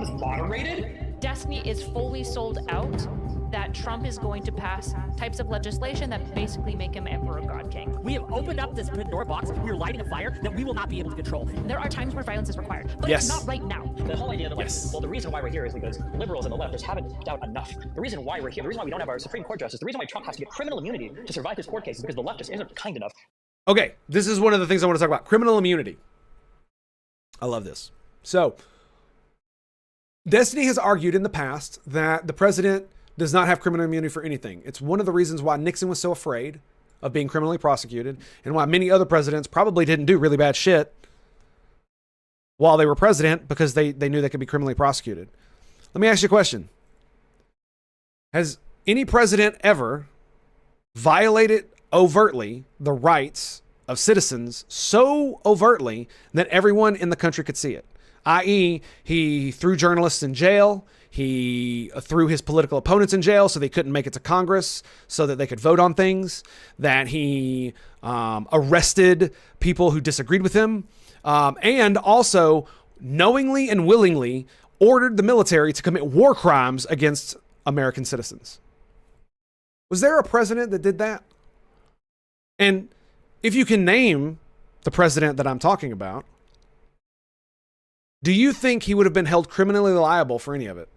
is moderated. Destiny is fully sold out that Trump is going to pass types of legislation that basically make him emperor god king. We have opened up this Pandora box. We're lighting a fire that we will not be able to control. There are times where violence is required, but Yes. it's not right now. The whole idea that, well, the reason why we're here is because liberals and the left just haven't doubt enough. The reason why we're here, the reason why we don't have our Supreme Court justice, the reason why Trump has to get criminal immunity to survive his court case is because the left just isn't kind enough. Okay, this is one of the things I want to talk about. Criminal immunity. I love this. So, Destiny has argued in the past that the president does not have criminal immunity for anything. It's one of the reasons why Nixon was so afraid of being criminally prosecuted and why many other presidents probably didn't do really bad shit while they were president, because they knew they could be criminally prosecuted. Let me ask you a question. Has any president ever violated overtly the rights of citizens so overtly that everyone in the country could see it? I.e., he threw journalists in jail. He threw his political opponents in jail so they couldn't make it to Congress so that they could vote on things. That he arrested people who disagreed with him. And also knowingly and willingly ordered the military to commit war crimes against American citizens. Was there a president that did that? And if you can name the president that I'm talking about, do you think he would have been held criminally liable for any of it?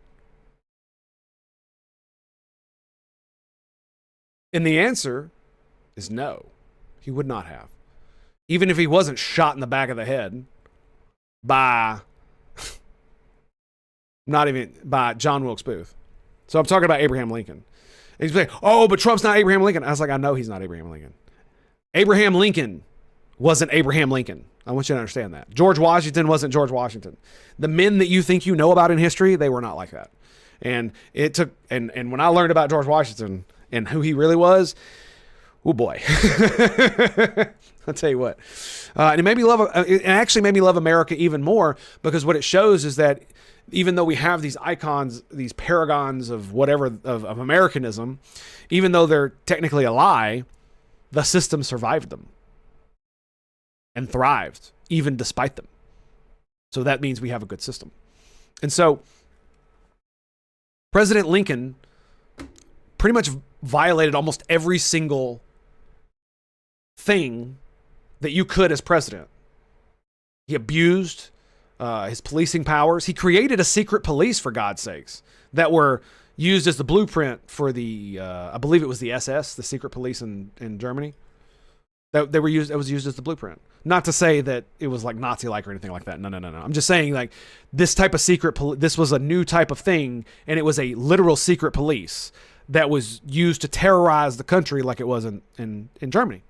And the answer is no, he would not have. Even if he wasn't shot in the back of the head by, not even by John Wilkes Booth. So I'm talking about Abraham Lincoln. And he's like, oh, but Trump's not Abraham Lincoln. I was like, I know he's not Abraham Lincoln. Abraham Lincoln wasn't Abraham Lincoln. I want you to understand that. George Washington wasn't George Washington. The men that you think you know about in history, they were not like that. And it took, and when I learned about George Washington and who he really was, oh boy. I'll tell you what. And it made me love, it actually made me love America even more, because what it shows is that even though we have these icons, these paragons of whatever, of Americanism, even though they're technically a lie, the system survived them and thrived even despite them. So that means we have a good system. And so President Lincoln pretty much violated almost every single thing that you could as president. He abused his policing powers. He created a secret police, for God's sakes, that were used as the blueprint for the, I believe it was the SS, the secret police in Germany. That they were used. It was used as the blueprint. Not to say that it was like Nazi-like or anything like that. No. I'm just saying, like, this type of secret. This was a new type of thing, and it was a literal secret police that was used to terrorize the country, like it was in Germany.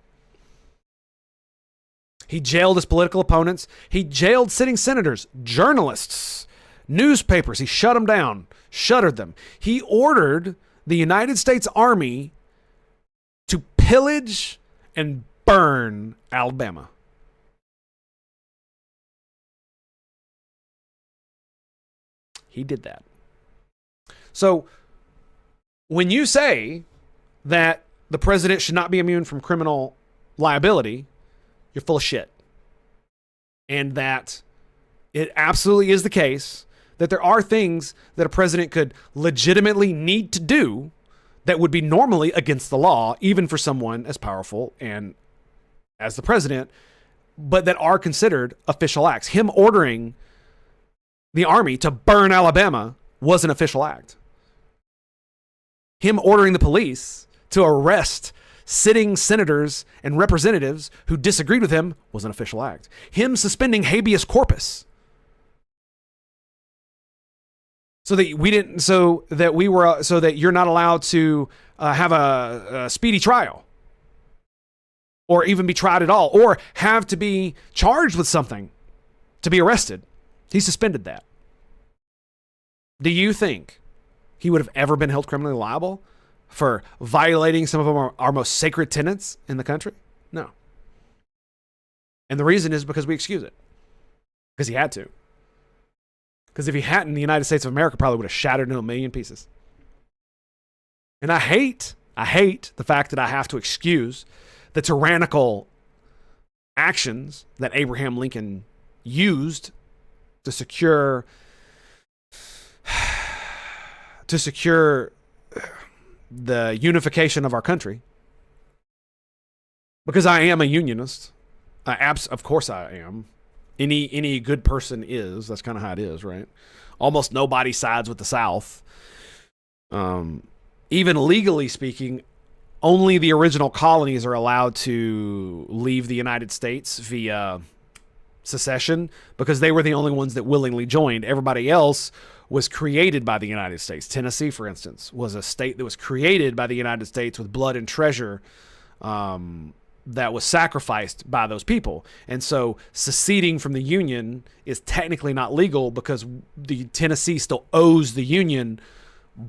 He jailed his political opponents. He jailed sitting senators, journalists, newspapers. He shut them down, shuttered them. He ordered the United States Army to pillage and burn Alabama. He did that. So when you say that the president should not be immune from criminal liability, you're full of shit. And that it absolutely is the case that there are things that a president could legitimately need to do that would be normally against the law, even for someone as powerful and as the president, but that are considered official acts. Him ordering the army to burn Alabama was an official act. Him ordering the police to arrest sitting senators and representatives who disagreed with him was an official act. Him suspending habeas corpus so that you're not allowed to have a speedy trial, or even be tried at all, or have to be charged with something to be arrested. He suspended that. Do you think he would have ever been held criminally liable for violating some of our most sacred tenets in the country? No. And the reason is because we excuse it. Because he had to. Because if he hadn't, the United States of America probably would have shattered into a million pieces. And I hate the fact that I have to excuse the tyrannical actions that Abraham Lincoln used to secure to secure the unification of our country. Because I am a unionist. Of course I am. Any good person is. That's kind of how it is, right? Almost nobody sides with the South. Even legally speaking, only the original colonies are allowed to leave the United States via secession because they were the only ones that willingly joined. Everybody else was created by the United States. Tennessee, for instance, was a state that was created by the United States with blood and treasure that was sacrificed by those people. And so seceding from the Union is technically not legal because the Tennessee still owes the Union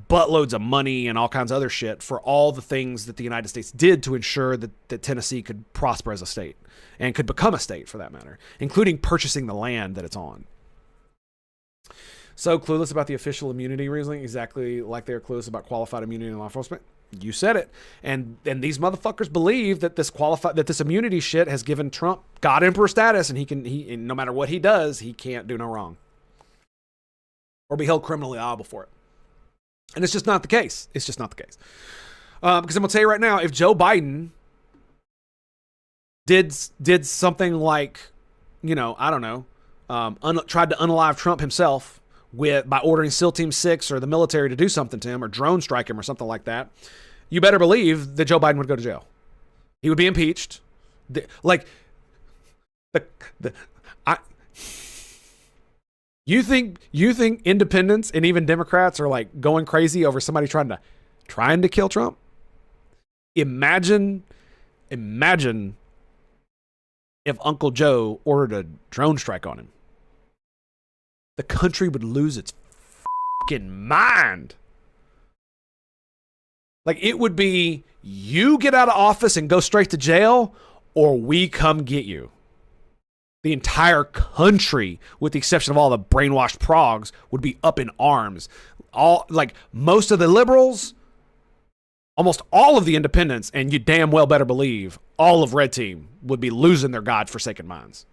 buttloads of money and all kinds of other shit for all the things that the United States did to ensure that Tennessee could prosper as a state and could become a state for that matter, including purchasing the land that it's on. So clueless about the official immunity reasoning, exactly like they're clueless about qualified immunity in law enforcement. You said it. And these motherfuckers believe that this immunity shit has given Trump God Emperor status, and he no matter what he does, he can't do no wrong or be held criminally liable for it. And it's just not the case. It's just not the case. Because I'm going to tell you right now, if Joe Biden did something like, I don't know, tried to unalive Trump himself by ordering SEAL Team 6 or the military to do something to him or drone strike him or something like that, you better believe that Joe Biden would go to jail. He would be impeached. You think independents and even Democrats are like going crazy over somebody trying to kill Trump? Imagine if Uncle Joe ordered a drone strike on him. The country would lose its fucking mind. Like, it would be, you get out of office and go straight to jail, or we come get you. The entire country, with the exception of all the brainwashed progs, would be up in arms. Most of the liberals, almost all of the independents, and you damn well better believe all of Red Team would be losing their godforsaken minds.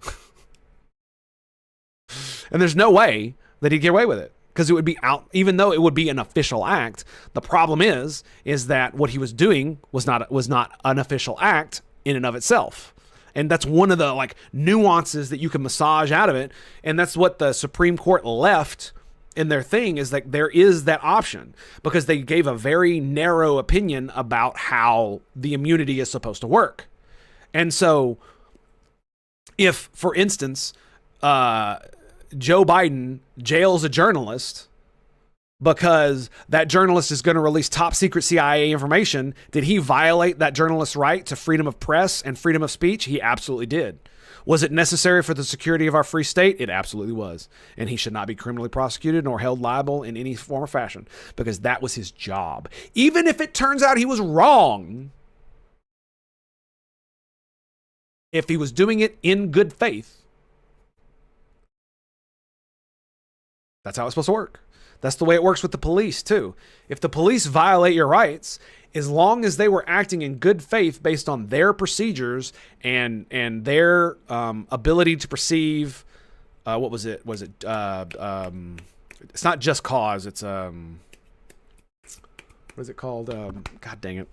And there's no way that he'd get away with it because it would be out, even though it would be an official act. The problem is that what he was doing was not an official act in and of itself. And that's one of the nuances that you can massage out of it. And that's what the Supreme Court left in their thing, is that there is that option because they gave a very narrow opinion about how the immunity is supposed to work. And so if, for instance, Joe Biden jails a journalist because that journalist is going to release top secret CIA information, did he violate that journalist's right to freedom of press and freedom of speech? He absolutely did. Was it necessary for the security of our free state? It absolutely was. And he should not be criminally prosecuted nor held liable in any form or fashion because that was his job. Even if it turns out he was wrong, if he was doing it in good faith, that's how it's supposed to work. That's the way it works with the police, too. If the police violate your rights, as long as they were acting in good faith based on their procedures and their ability to perceive, what was it? Was it? It's not just cause. It's what is it called? God dang it!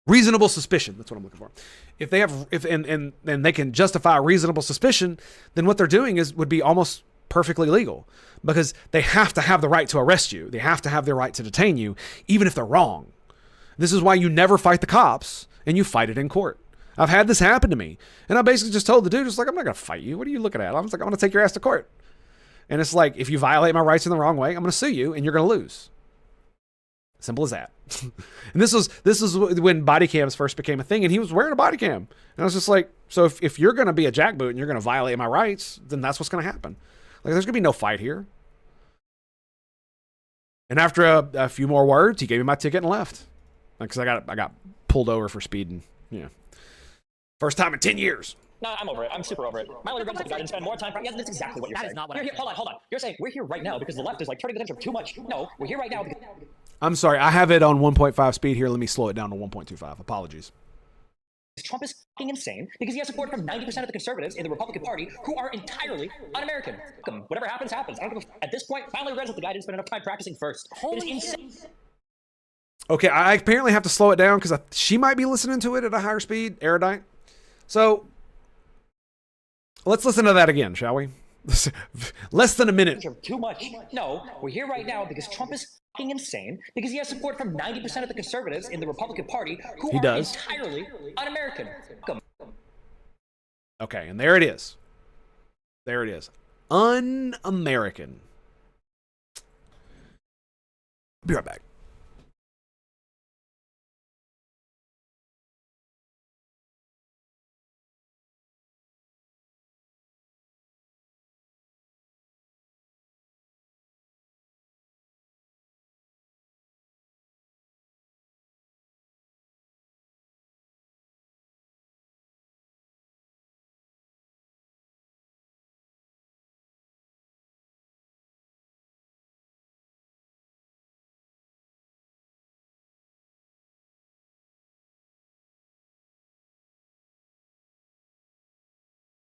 Reasonable suspicion. That's what I'm looking for. If they have, and they can justify reasonable suspicion, then what they're doing would be almost perfectly legal because they have to have the right to arrest you. They have to have the right to detain you, even if they're wrong. This is why you never fight the cops and you fight it in court. I've had this happen to me. And I basically just told the dude, I'm not going to fight you. What are you looking at? I was like, I'm going to take your ass to court. And it's like, if you violate my rights in the wrong way, I'm going to sue you and you're going to lose. Simple as that. And this was when body cams first became a thing and he was wearing a body cam. And I was just like, so if you're going to be a jackboot and you're going to violate my rights, then that's what's going to happen. There's going to be no fight here. And after a few more words, he gave me my ticket and left. Because I got pulled over for speeding. Yeah. First time in 10 years. No, I'm over it. I'm super over it. My lawyer brings up the guy and spend more time. Yeah, that's exactly what you're saying. That is not what You're here, hold on. You're saying we're here right now because the left is turning the temperature too much. No, we're here right now because... I'm sorry. I have it on 1.5 speed here. Let me slow it down to 1.25. Apologies. Trump is fucking insane because he has support from 90% of the conservatives in the Republican Party who are entirely un-American. Whatever happens, happens. I don't give a, at this point, finally realized that the guy didn't spend enough time practicing first. It is insane. Okay, I apparently have to slow it down because she might be listening to it at a higher speed, erudite. So let's listen to that again, shall we? Less than a minute. Too much. No, we're here right now because Trump is fucking insane because he has support from 90% of the conservatives in the Republican Party who are entirely un-American. Okay, and there it is. There it is. Un-American. Be right back.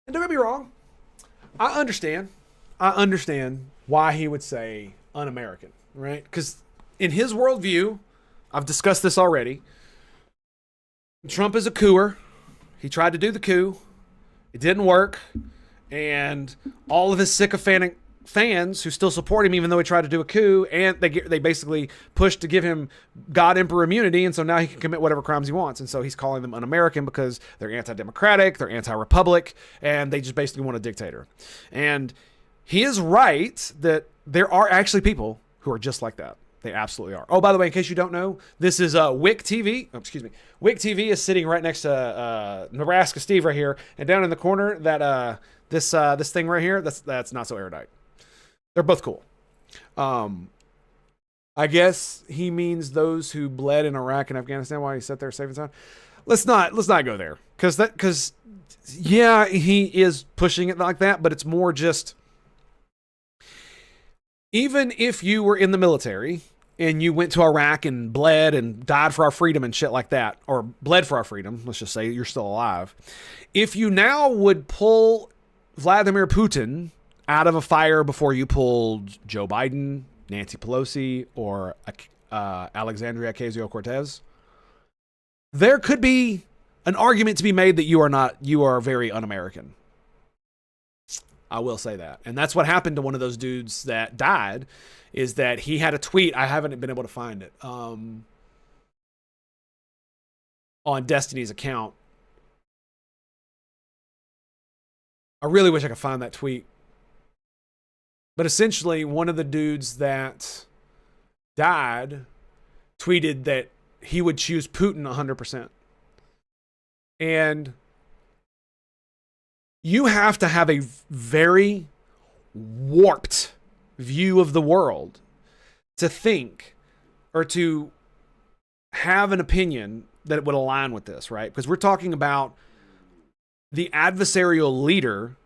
And don't get me wrong, I understand why he would say un-American, right? Because in his worldview, I've discussed this already, Trump is a couper. He tried to do the coup. It didn't work. And all of his sycophantic fans who still support him, even though he tried to do a coup, and they basically pushed to give him God Emperor immunity, and so now he can commit whatever crimes he wants. And so he's calling them un-American because they're anti-democratic, they're anti-republic, and they just basically want a dictator. And he is right that there are actually people who are just like that. They absolutely are. Oh, by the way, in case you don't know, this is whicktv. Oh, excuse me. whicktv is sitting right next to Nebraska Steve right here, and down in the corner that this thing right here, that's not so erudite. They're both cool. I guess he means those who bled in Iraq and Afghanistan while he sat there saving time. Let's not go there, because yeah, he is pushing it like that, but it's more just, even if you were in the military and you went to Iraq and bled and died for our freedom and shit like that, or bled for our freedom, let's just say you're still alive. If you now would pull Vladimir Putin out of a fire before you pulled Joe Biden, Nancy Pelosi, or Alexandria Ocasio-Cortez, there could be an argument to be made that you are very un-American. I will say that. And that's what happened to one of those dudes that died, is that he had a tweet. I haven't been able to find it on Destiny's account. I really wish I could find that tweet. But essentially, one of the dudes that died tweeted that he would choose Putin 100%. And you have to have a very warped view of the world to think or to have an opinion that would align with this, right? Because we're talking about the adversarial leader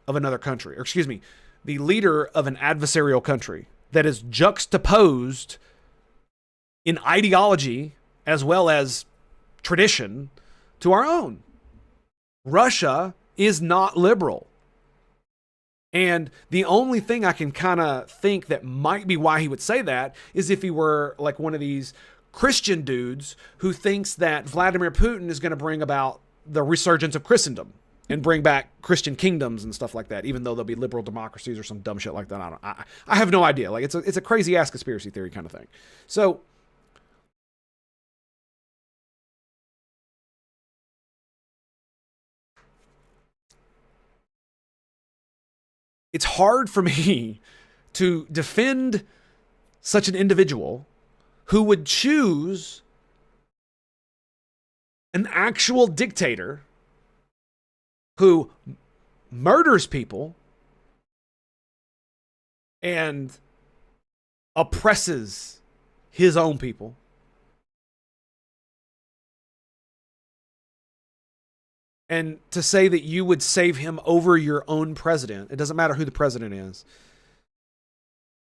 of another country, or excuse me, the leader of an adversarial country that is juxtaposed in ideology as well as tradition to our own. Russia is not liberal. And the only thing I can kind of think that might be why he would say that is if he were like one of these Christian dudes who thinks that Vladimir Putin is going to bring about the resurgence of Christendom and bring back Christian kingdoms and stuff like that, even though there'll be liberal democracies or some dumb shit like that. I have no idea. Like it's a crazy ass conspiracy theory kind of thing. So it's hard for me to defend such an individual who would choose an actual dictator who murders people and oppresses his own people. And to say that you would save him over your own president, it doesn't matter who the president is,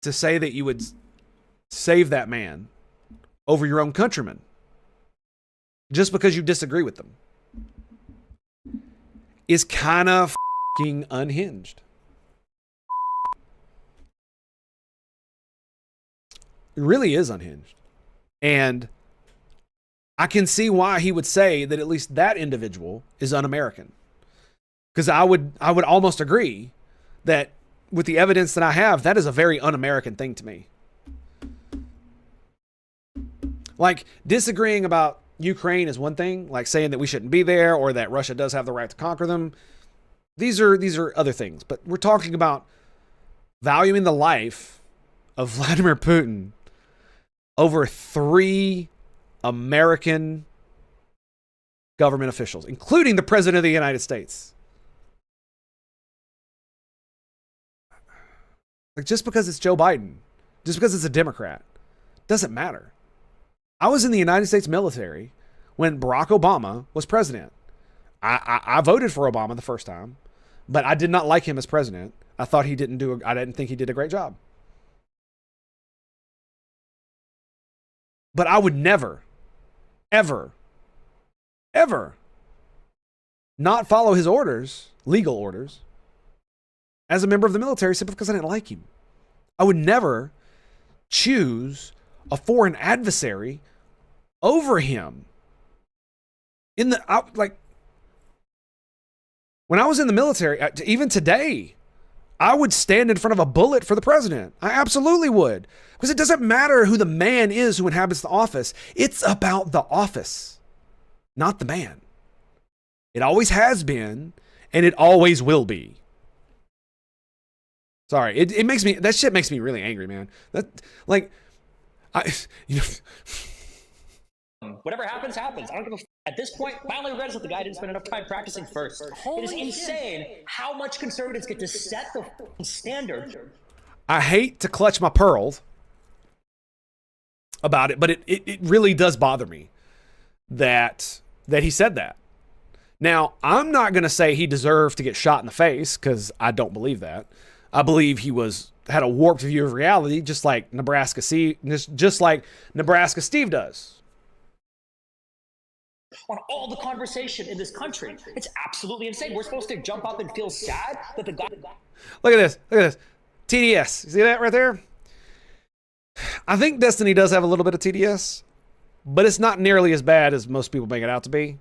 to say that you would save that man over your own countrymen just because you disagree with them. is kind of fucking unhinged. It really is unhinged. And I can see why he would say that at least that individual is un-American. Because I would almost agree that with the evidence that I have, that is a very un-American thing to me. Like, disagreeing about Ukraine is one thing, like saying that we shouldn't be there or that Russia does have the right to conquer them. These are other things. But we're talking about valuing the life of Vladimir Putin over 3 American government officials, including the President of the United States. Like, just because it's Joe Biden, just because it's a Democrat, doesn't matter. I was in the United States military when Barack Obama was president. I voted for Obama the first time, but I did not like him as president. I thought I didn't think he did a great job. But I would never, ever, ever not follow his orders, legal orders, as a member of the military simply because I didn't like him. I would never choose a foreign adversary over him. When I was in the military, even today, I would stand in front of a bullet for the president. I absolutely would. Because it doesn't matter who the man is who inhabits the office. It's about the office, not the man. It always has been, and it always will be. Sorry, that shit makes me really angry, man. Whatever happens, happens. I don't give a At this point, my only regret is that the guy didn't spend enough time practicing first. It is insane how much conservatives get to set the standard. I hate to clutch my pearls about it, but it really does bother me that he said that. Now, I'm not going to say he deserved to get shot in the face, because I don't believe that. I believe he had a warped view of reality, just like Nebraska Steve does. On all the conversation in this country, it's absolutely insane. We're supposed to jump up and feel sad that the guy. Look at this. TDS. See that right there? I think Destiny does have a little bit of TDS, but it's not nearly as bad as most people make it out to be.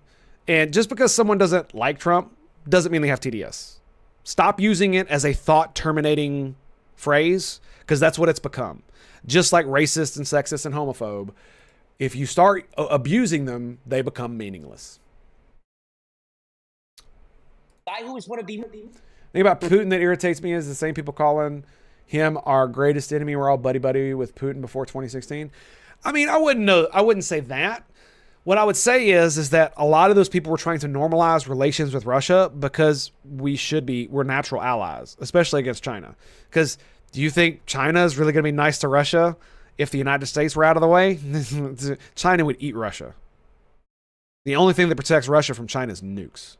And just because someone doesn't like Trump doesn't mean they have TDS. Stop using it as a thought-terminating phrase, because that's what it's become. Just like racist and sexist and homophobe, if you start abusing them, they become meaningless. Guy who is one of the thing about Putin that irritates me is the same people calling him our greatest enemy. We're all buddy with Putin before 2016. I mean, I wouldn't say that. What I would say is that a lot of those people were trying to normalize relations with Russia because we're natural allies, especially against China. Because do you think China is really going to be nice to Russia if the United States were out of the way? China would eat Russia. The only thing that protects Russia from China is nukes.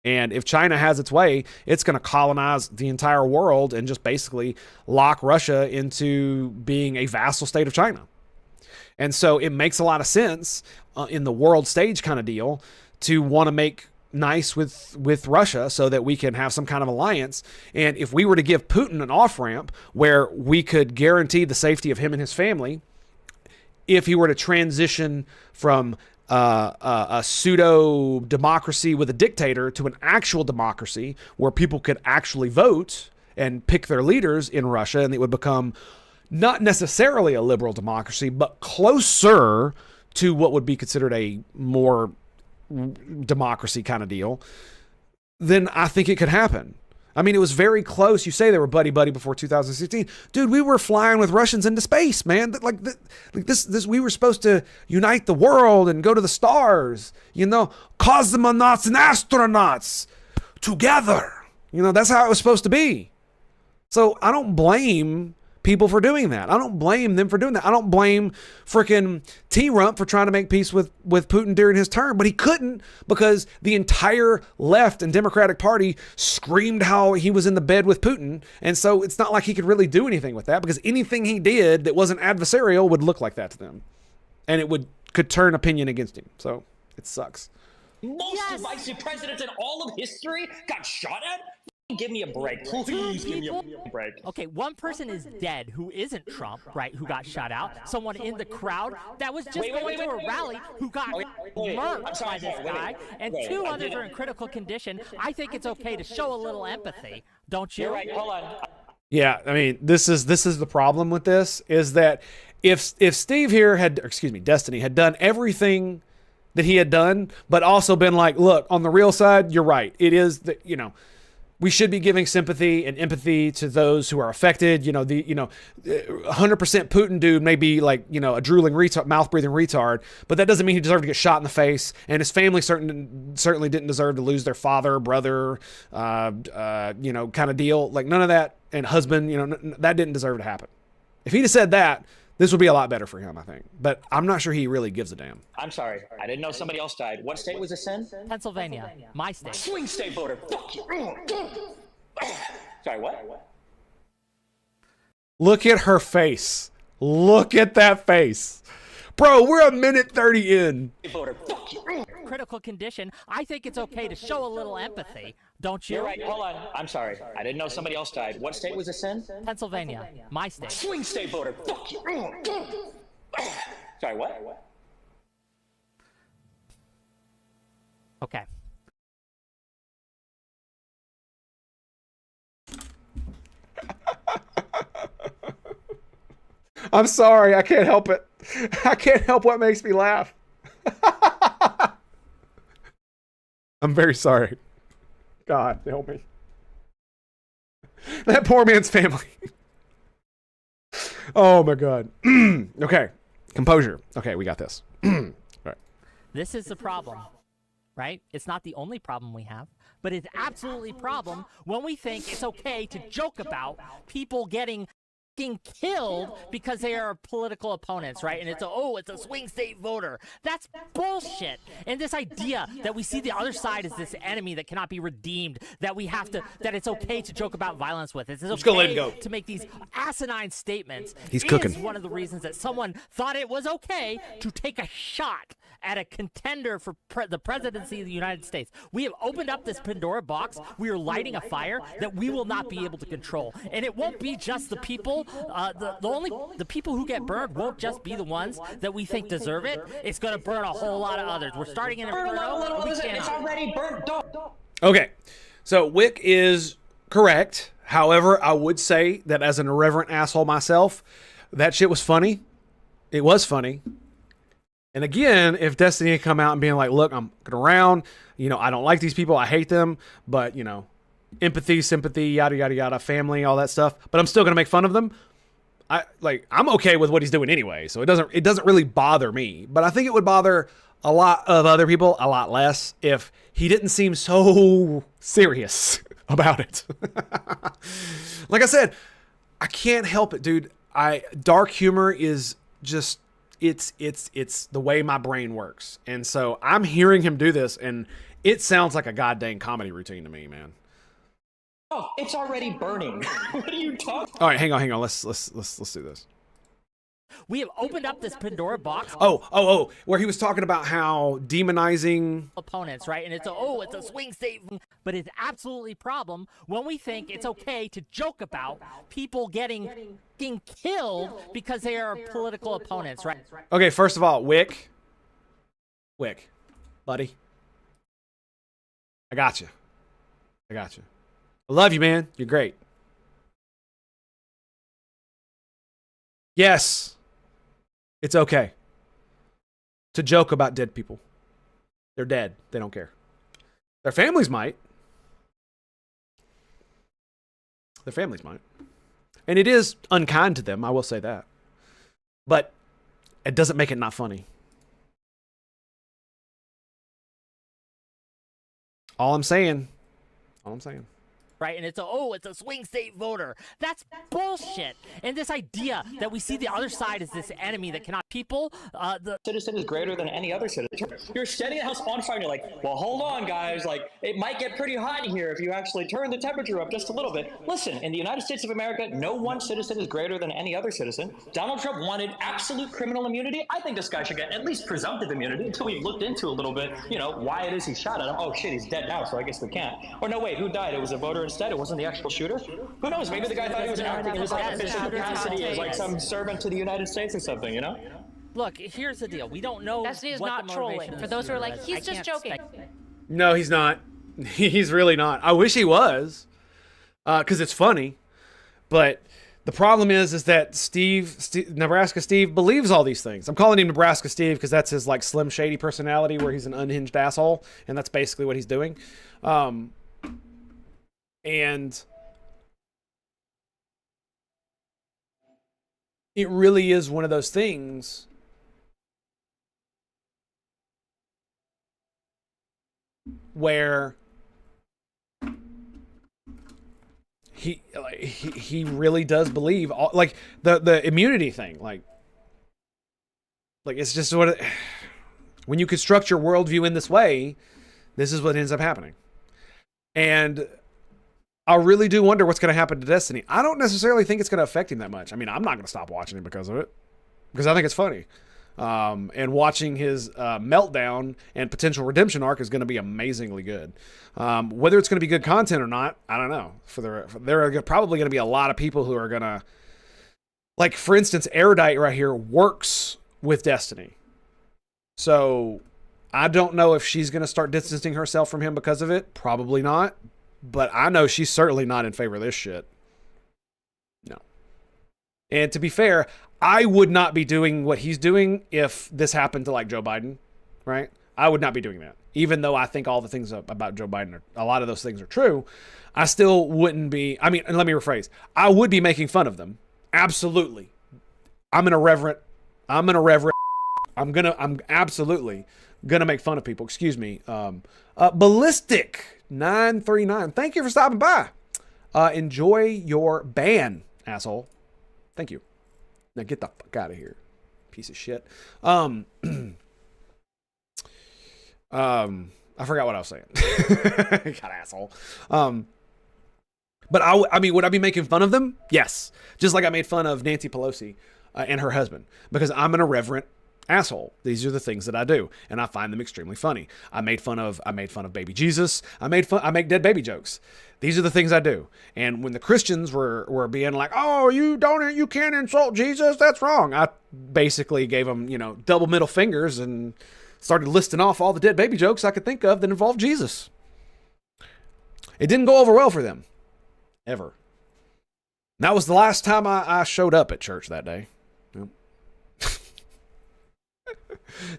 And if China has its way, it's going to colonize the entire world and just basically lock Russia into being a vassal state of China. And so it makes a lot of sense in the world stage kind of deal to want to make nice with Russia so that we can have some kind of alliance. And if we were to give Putin an off-ramp where we could guarantee the safety of him and his family, if he were to transition from a pseudo-democracy with a dictator to an actual democracy where people could actually vote and pick their leaders in Russia, and it would become not necessarily a liberal democracy, but closer to what would be considered a more democracy kind of deal, then I think it could happen. I mean, it was very close. You say they were buddy before 2016. Dude, we were flying with Russians into space, man. This we were supposed to unite the world and go to the stars, cosmonauts and astronauts together. That's how it was supposed to be. So I don't blame people for doing that. I don't blame them for doing that. I don't blame frickin' T-Rump for trying to make peace with Putin during his term, but he couldn't because the entire left and Democratic Party screamed how he was in the bed with Putin. And so it's not like he could really do anything with that, because anything he did that wasn't adversarial would look like that to them. And it could turn opinion against him. So it sucks. most divisive presidents in all of history got shot at? Give me a break. Please give me a break. Okay, one person is dead who isn't Trump, right, who got shot out. Someone in the crowd that was just going to a rally who got murked by this guy. And two others are in critical condition. I think it's okay to show a little empathy, don't you? You're right, hold on. Yeah, I mean, this is the problem with this, is that if Steve here had, or excuse me, Destiny had done everything that he had done, but also been like, look, on the real side, you're right. It is that, you know, we should be giving sympathy and empathy to those who are affected. 100% Putin dude may be like, a drooling retard, mouth breathing retard, but that doesn't mean he deserved to get shot in the face. And his family certainly didn't deserve to lose their father, brother, kind of deal. Like none of that, and husband, that didn't deserve to happen. If he'd have said that, this would be a lot better for him, I think. But I'm not sure he really gives a damn. I'm sorry. I didn't know somebody else died. What state was this in? Pennsylvania, my state. Swing state voter. Fuck you. Sorry, what? Look at her face. Look at that face. Bro, we're a minute 30 in. Voter. Fuck you. Critical condition. I think it's okay to show a little empathy, don't you? You're right. Hold on. I'm sorry. I didn't know somebody else died. What state was this in? Pennsylvania, my state. Swing state voter. Fuck you. Sorry, what? Okay. I'm sorry. I can't help it. I can't help what makes me laugh. I'm very sorry. God, help me. That poor man's family. Oh my God. Okay. Composure. Okay, we got this. All right. This is the problem, right? It's not the only problem we have, but it's absolutely a problem when we think it's okay to joke about people getting killed because they are political opponents, right? And it's a swing state voter. That's bullshit. And this idea that we see the other side as this enemy that cannot be redeemed, that it's okay to joke about violence with. It's okay let him go. to make these asinine statements. He's cooking. Is one of the reasons that someone thought it was okay to take a shot at a contender for the presidency of the United States. We have opened up this Pandora box. We are lighting a fire that we will not be able to control. And it won't be just the people, the people who get burned won't just be the ones that we think deserve it. It's going to burn a whole lot of others. We're starting an inferno. It's already burnt. Okay. So Wick is correct. However, I would say that as an irreverent asshole myself, that shit was funny. It was funny. And again, if Destiny had come out and being like, look, I'm looking around, I don't like these people, I hate them, but, empathy, sympathy, yada, yada, yada, family, all that stuff, but I'm still going to make fun of them. I'm okay with what he's doing anyway, so it doesn't really bother me. But I think it would bother a lot of other people a lot less if he didn't seem so serious about it. Like I said, I can't help it, dude. Dark humor is just... It's the way my brain works. And so I'm hearing him do this and it sounds like a goddamn comedy routine to me, man. Oh, it's already burning. What are you talking? All right, hang on. Let's do this. We have opened up this Pandora box. Oh, where he was talking about how demonizing opponents, right? And it's a swing state, but it's absolutely a problem when we think it's okay to joke about people getting killed because they are political opponents, right? Okay, first of all, Wick, buddy, I got you. I love you, man. You're great. Yes, it's okay to joke about dead people. They're dead. They don't care. Their families might. And it is unkind to them, I will say that. But it doesn't make it not funny. All I'm saying. Right, and it's a swing state voter. That's bullshit. And this idea that we see the other side as this enemy that cannot people. The citizen is greater than any other citizen. You're setting the house on fire and you're like, well, hold on, guys. Like, it might get pretty hot in here if you actually turn the temperature up just a little bit. Listen, in the United States of America, no one citizen is greater than any other citizen. Donald Trump wanted absolute criminal immunity. I think this guy should get at least presumptive immunity until we've looked into a little bit, you know, why it is he shot at him. Oh, shit, he's dead now, so I guess we can't. Or no, wait, who died? It was a voter instead? It wasn't the actual shooter? Who knows? Maybe the guy thought he was acting in his like official capacity as like some servant to the United States or something, you know? Look, here's the deal. We don't know. Destiny is what not the trolling. motivation For of those who are the like, shooter he's is. I just can't joking. No, he's not. He's really not. I wish he was, because it's funny. But the problem is that Nebraska Steve believes all these things. I'm calling him Nebraska Steve because that's his like Slim Shady personality, where he's an unhinged asshole, and that's basically what he's doing. And it really is one of those things where he really does believe all, like the immunity thing, like it's just what when you construct your worldview in this way, this is what ends up happening. And I really do wonder what's going to happen to Destiny. I don't necessarily think it's going to affect him that much. I mean, I'm not going to stop watching him because of it, because I think it's funny. And watching his meltdown and potential redemption arc is going to be amazingly good. Whether it's going to be good content or not, I don't know. There are probably going to be a lot of people who are going to, like, for instance, Erudite right here works with Destiny. So I don't know if she's going to start distancing herself from him because of it. Probably not. But I know she's certainly not in favor of this shit. No. And to be fair, I would not be doing what he's doing if this happened to like Joe Biden, right? I would not be doing that. Even though I think all the things about Joe Biden, a lot of those things are true, I still wouldn't be, I mean, and let me rephrase. I would be making fun of them. Absolutely. I'm absolutely gonna make fun of people. Excuse me. Ballistic 939. Thank you for stopping by. Enjoy your ban, asshole. Thank you. Now get the fuck out of here, piece of shit. I forgot what I was saying. God, asshole. But I mean, would I be making fun of them? Yes. Just like I made fun of Nancy Pelosi and her husband, because I'm an irreverent asshole. These are the things that I do, and I find them extremely funny. I made fun of baby Jesus. I make dead baby jokes. These are the things I do. And when the Christians were being like, "Oh, you can't insult Jesus. That's wrong." I basically gave them, double middle fingers and started listing off all the dead baby jokes I could think of that involved Jesus. It didn't go over well for them. Ever. And that was the last time I showed up at church that day. Yep.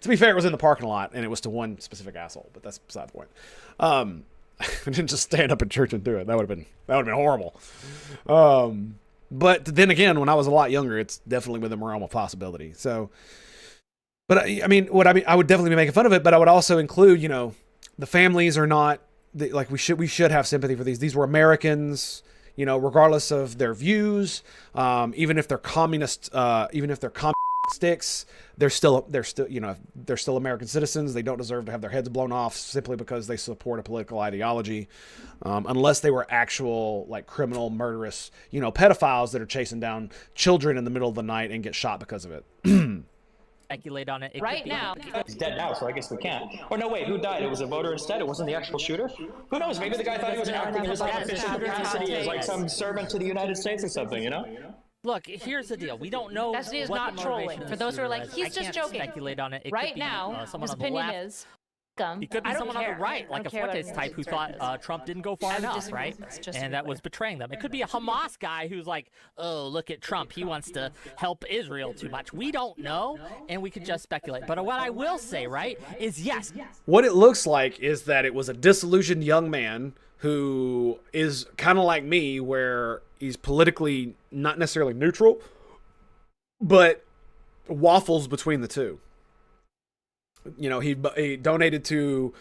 To be fair, it was in the parking lot, and it was to one specific asshole, but that's beside the point. I didn't just stand up in church and do it. That would have been horrible. But then again, when I was a lot younger, it's definitely within the realm of possibility. So, but I would definitely be making fun of it, but I would also include, the families are not like we should have sympathy for these. These were Americans, regardless of their views, even if they're communist, sticks, they're still American citizens. They don't deserve to have their heads blown off simply because they support a political ideology, unless they were actual like criminal, murderous, pedophiles that are chasing down children in the middle of the night and get shot because of it. Speculate on it. Right now. He's dead now, so I guess we can't. Or no, wait, who died? It was a voter instead? It wasn't the actual shooter? Who knows? Maybe the guy thought he was acting in his like official capacity as like some servant to the United States or something, Look, here's the deal. We don't know. Destiny is what not the trolling. motivation of For the those who are shooter like, is. he's I just can't joking. Speculate on it. It Right could be, now, someone his on the opinion left. is. He It could be I don't someone on care. the right, I like a don't care what Fuentes his type, who concern thought is. Trump didn't go far I enough, disagree. right? It's just And that was betraying them. It could be a Hamas guy who's like, "Oh, look at Trump. He wants to help Israel too much." We don't know, and we could just speculate. But what I will say, right, is yes. What it looks like is that it was a disillusioned young man who is kind of like me, where he's politically not necessarily neutral, but waffles between the two. He donated to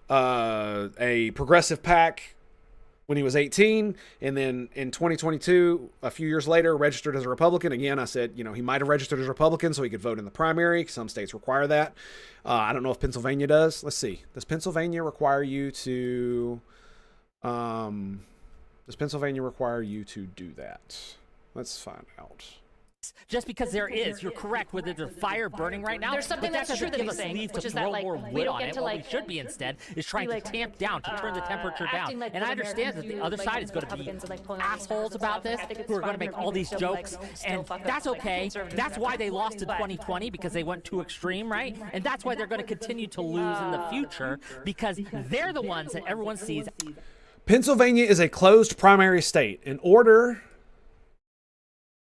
a progressive PAC when he was 18, and then in 2022, a few years later, registered as a Republican. Again, I said, you know, he might have registered as a Republican so he could vote in the primary. Some states require that. I don't know if Pennsylvania does. Let's see. Does Pennsylvania require you to do that? Let's find out. Just because there is, you're correct, with the fire burning right now. There's something that's true that give he's us saying, leave which to is that, throw like, more we wood don't on get it. to, What we like, should be instead is trying to tamp down, to turn the temperature down. acting like And I good understand that Americans the do, other like, side is going to be Republicans and, like, pulling out assholes and about stuff. this, I think it's who are going fine to make for all these people to, like, jokes, still and fuck up, that's like, okay. conservatives That's and why they stuff. lost in But- 2020, because they went too extreme, right? And that's why they're going to continue to lose in the future, because they're the ones that everyone sees. Pennsylvania is a closed primary state. In order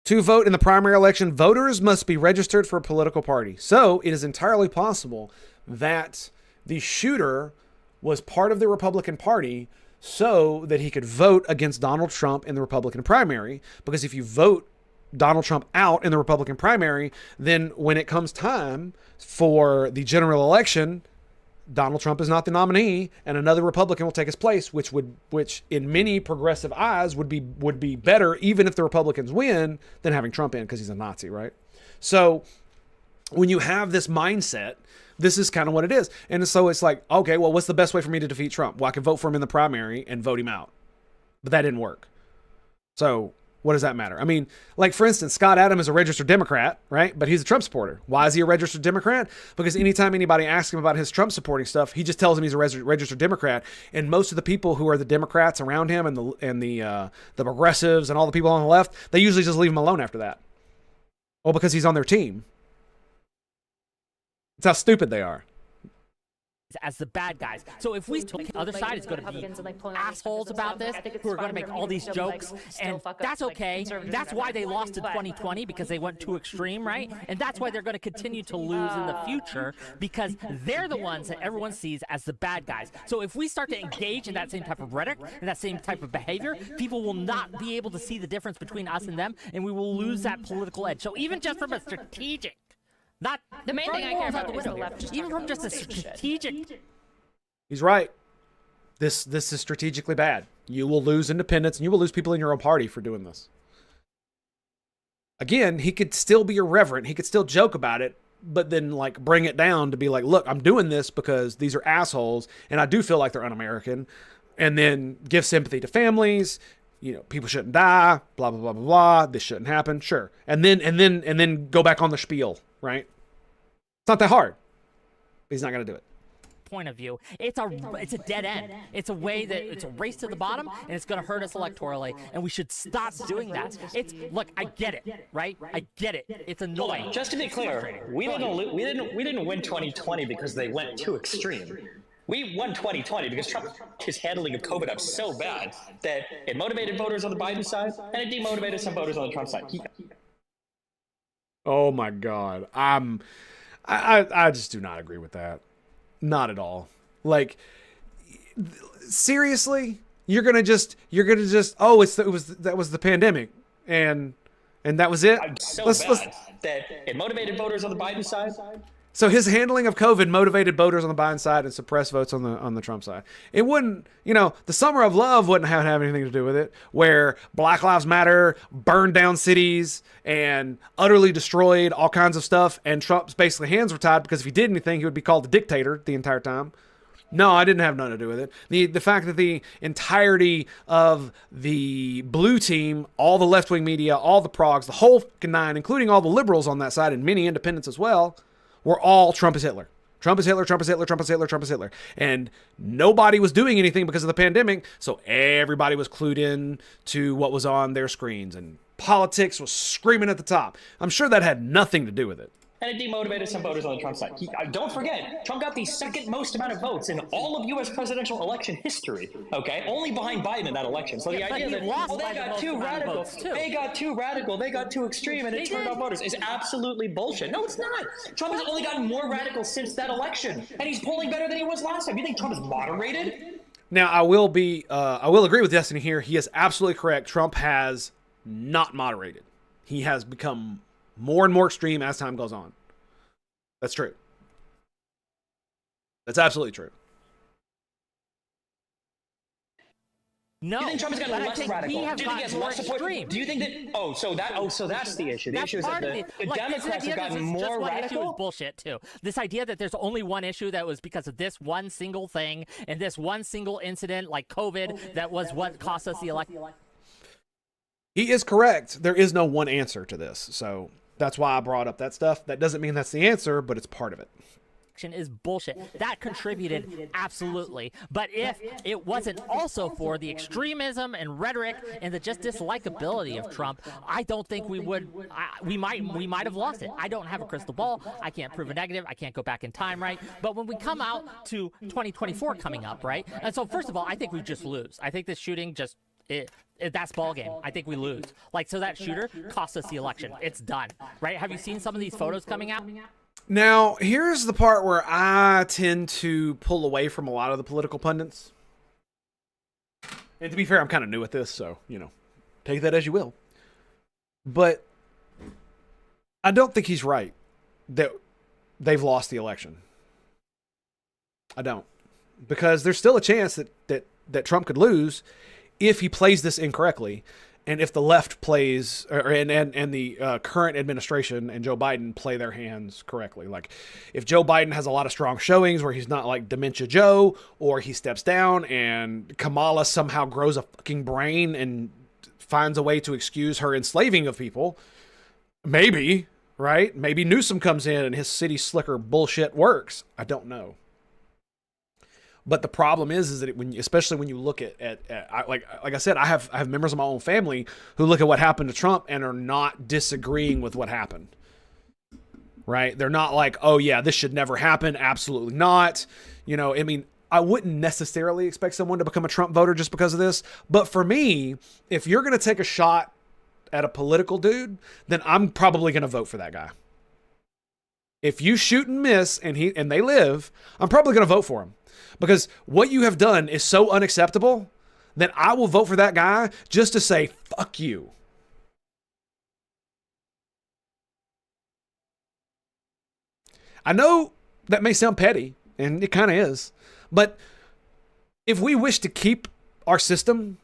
to vote in the primary election, voters must be registered for a political party. So it is entirely possible that the shooter was part of the Republican Party so that he could vote against Donald Trump in the Republican primary. Because if you vote Donald Trump out in the Republican primary, then when it comes time for the general election, Donald Trump is not the nominee, and another Republican will take his place, which in many progressive eyes would be better, even if the Republicans win, than having Trump in, because he's a Nazi, right? So when you have this mindset, this is kind of what it is. And so it's like, okay, well, what's the best way for me to defeat Trump? Well, I can vote for him in the primary and vote him out. But that didn't work. So what does that matter? I mean, like, for instance, Scott Adams is a registered Democrat, right? But he's a Trump supporter. Why is he a registered Democrat? Because anytime anybody asks him about his Trump supporting stuff, he just tells him he's a registered Democrat. And most of the people who are the Democrats around him and the progressives and all the people on the left, they usually just leave him alone after that. Well, because he's on their team. It's how stupid they are. As the bad guys. So if we took the other side is going to be assholes about this, who are going to make all these jokes, and that's okay. That's why they lost in 2020, because they went too extreme, right? And that's why they're going to continue to lose in the future, because they're the ones that everyone sees as the bad guys. So if we start to engage in that same type of rhetoric and that same type of behavior, people will not be able to see the difference between us and them, and we will lose that political edge. So even just from a strategic, not The main thing I care about is the left just even talking from just a about stupid shit. strategic. He's right. This is strategically bad. You will lose independents, and you will lose people in your own party for doing this. Again, he could still be irreverent. He could still joke about it, but then, like, bring it down to be like, look, I'm doing this because these are assholes, and I do feel like they're un-American. And then give sympathy to families. You know, people shouldn't die. Blah blah blah blah blah. This shouldn't happen. Sure. And then go back on the spiel. Right? It's not that hard. He's not gonna do it. Point of view, it's a dead end. It's a way that it's a race to the bottom, and it's going to hurt us electorally, and we should stop doing that. Look, I get it, right? I get it. It's annoying. Just to be clear, we didn't win 2020 because they went too extreme. We won 2020 because Trump's handling of COVID up so bad that it motivated voters on the Biden side and it demotivated some voters on the Trump side. Oh my God. I just do not agree with that. Not at all. Like, seriously, you're gonna just oh, that was the pandemic and that was it. That it motivated voters on the Biden side. So his handling of COVID motivated voters on the Biden side and suppressed votes on the Trump side. It wouldn't, the summer of love wouldn't have anything to do with it, where Black Lives Matter burned down cities and utterly destroyed all kinds of stuff, and Trump's basically hands were tied because if he did anything, he would be called the dictator the entire time. No, I didn't have nothing to do with it. The fact that the entirety of the blue team, all the left-wing media, all the progs, the whole fucking nine, including all the liberals on that side and many independents as well, were all Trump is Hitler. Trump is Hitler, Trump is Hitler, Trump is Hitler, Trump is Hitler. And nobody was doing anything because of the pandemic, so everybody was clued in to what was on their screens, and politics was screaming at the top. I'm sure that had nothing to do with it. And it demotivated some voters on the Trump side. Don't forget, Trump got the second most amount of votes in all of U.S. presidential election history, okay? Only behind Biden in that election. So the idea that, they got too radical, they got too extreme, and it turned off voters is absolutely bullshit. No, it's not. Trump has only gotten more radical since that election, and he's polling better than he was last time. You think Trump is moderated? Now, I will agree with Destiny here. He is absolutely correct. Trump has not moderated. He has become more and more extreme as time goes on. That's true. That's absolutely true. No, Do you think Trump has gotten but I less think radical? we have Do you think he has gotten more less support? extreme. Do you think that? So that's the issue. The That's issue is that part of the it. Like, this Democrats idea have that gotten this is more just one issue is radical. bullshit too. This idea that there's only one issue that was because of this one single thing and this one single incident like COVID that was what cost us the election. He is correct. There is no one answer to this. So that's why I brought up that stuff. That doesn't mean that's the answer, but it's part of it. Is bullshit. That contributed, absolutely. But if it wasn't also for the extremism and rhetoric and the just dislikability of Trump, I don't think we would. We might have lost it. I don't have a crystal ball. I can't prove a negative. I can't go back in time, right? But when we come out to 2024 coming up, right? And so first of all, I think we just lose. I think this shooting just. That's ball game. I think we lose. Like, so that shooter cost us the election. It's done, right? Have you seen some of these photos coming out? Now, here's the part where I tend to pull away from a lot of the political pundits. And to be fair, I'm kind of new at this, so, take that as you will. But I don't think he's right that they've lost the election. I don't. Because there's still a chance that Trump could lose if he plays this incorrectly. And if the left plays, and the current administration and Joe Biden play their hands correctly, like if Joe Biden has a lot of strong showings where he's not like Dementia Joe, or he steps down and Kamala somehow grows a fucking brain and finds a way to excuse her enslaving of people, maybe, right? Maybe Newsom comes in and his city slicker bullshit works. I don't know. But the problem is that especially when you look at like I said, I have members of my own family who look at what happened to Trump and are not disagreeing with what happened. Right? They're not like, oh yeah, this should never happen. Absolutely not. I wouldn't necessarily expect someone to become a Trump voter just because of this. But for me, if you're going to take a shot at a political dude, then I'm probably going to vote for that guy. If you shoot and miss and they live, I'm probably going to vote for him. Because what you have done is so unacceptable that I will vote for that guy just to say, fuck you. I know that may sound petty, and it kind of is. But if we wish to keep our system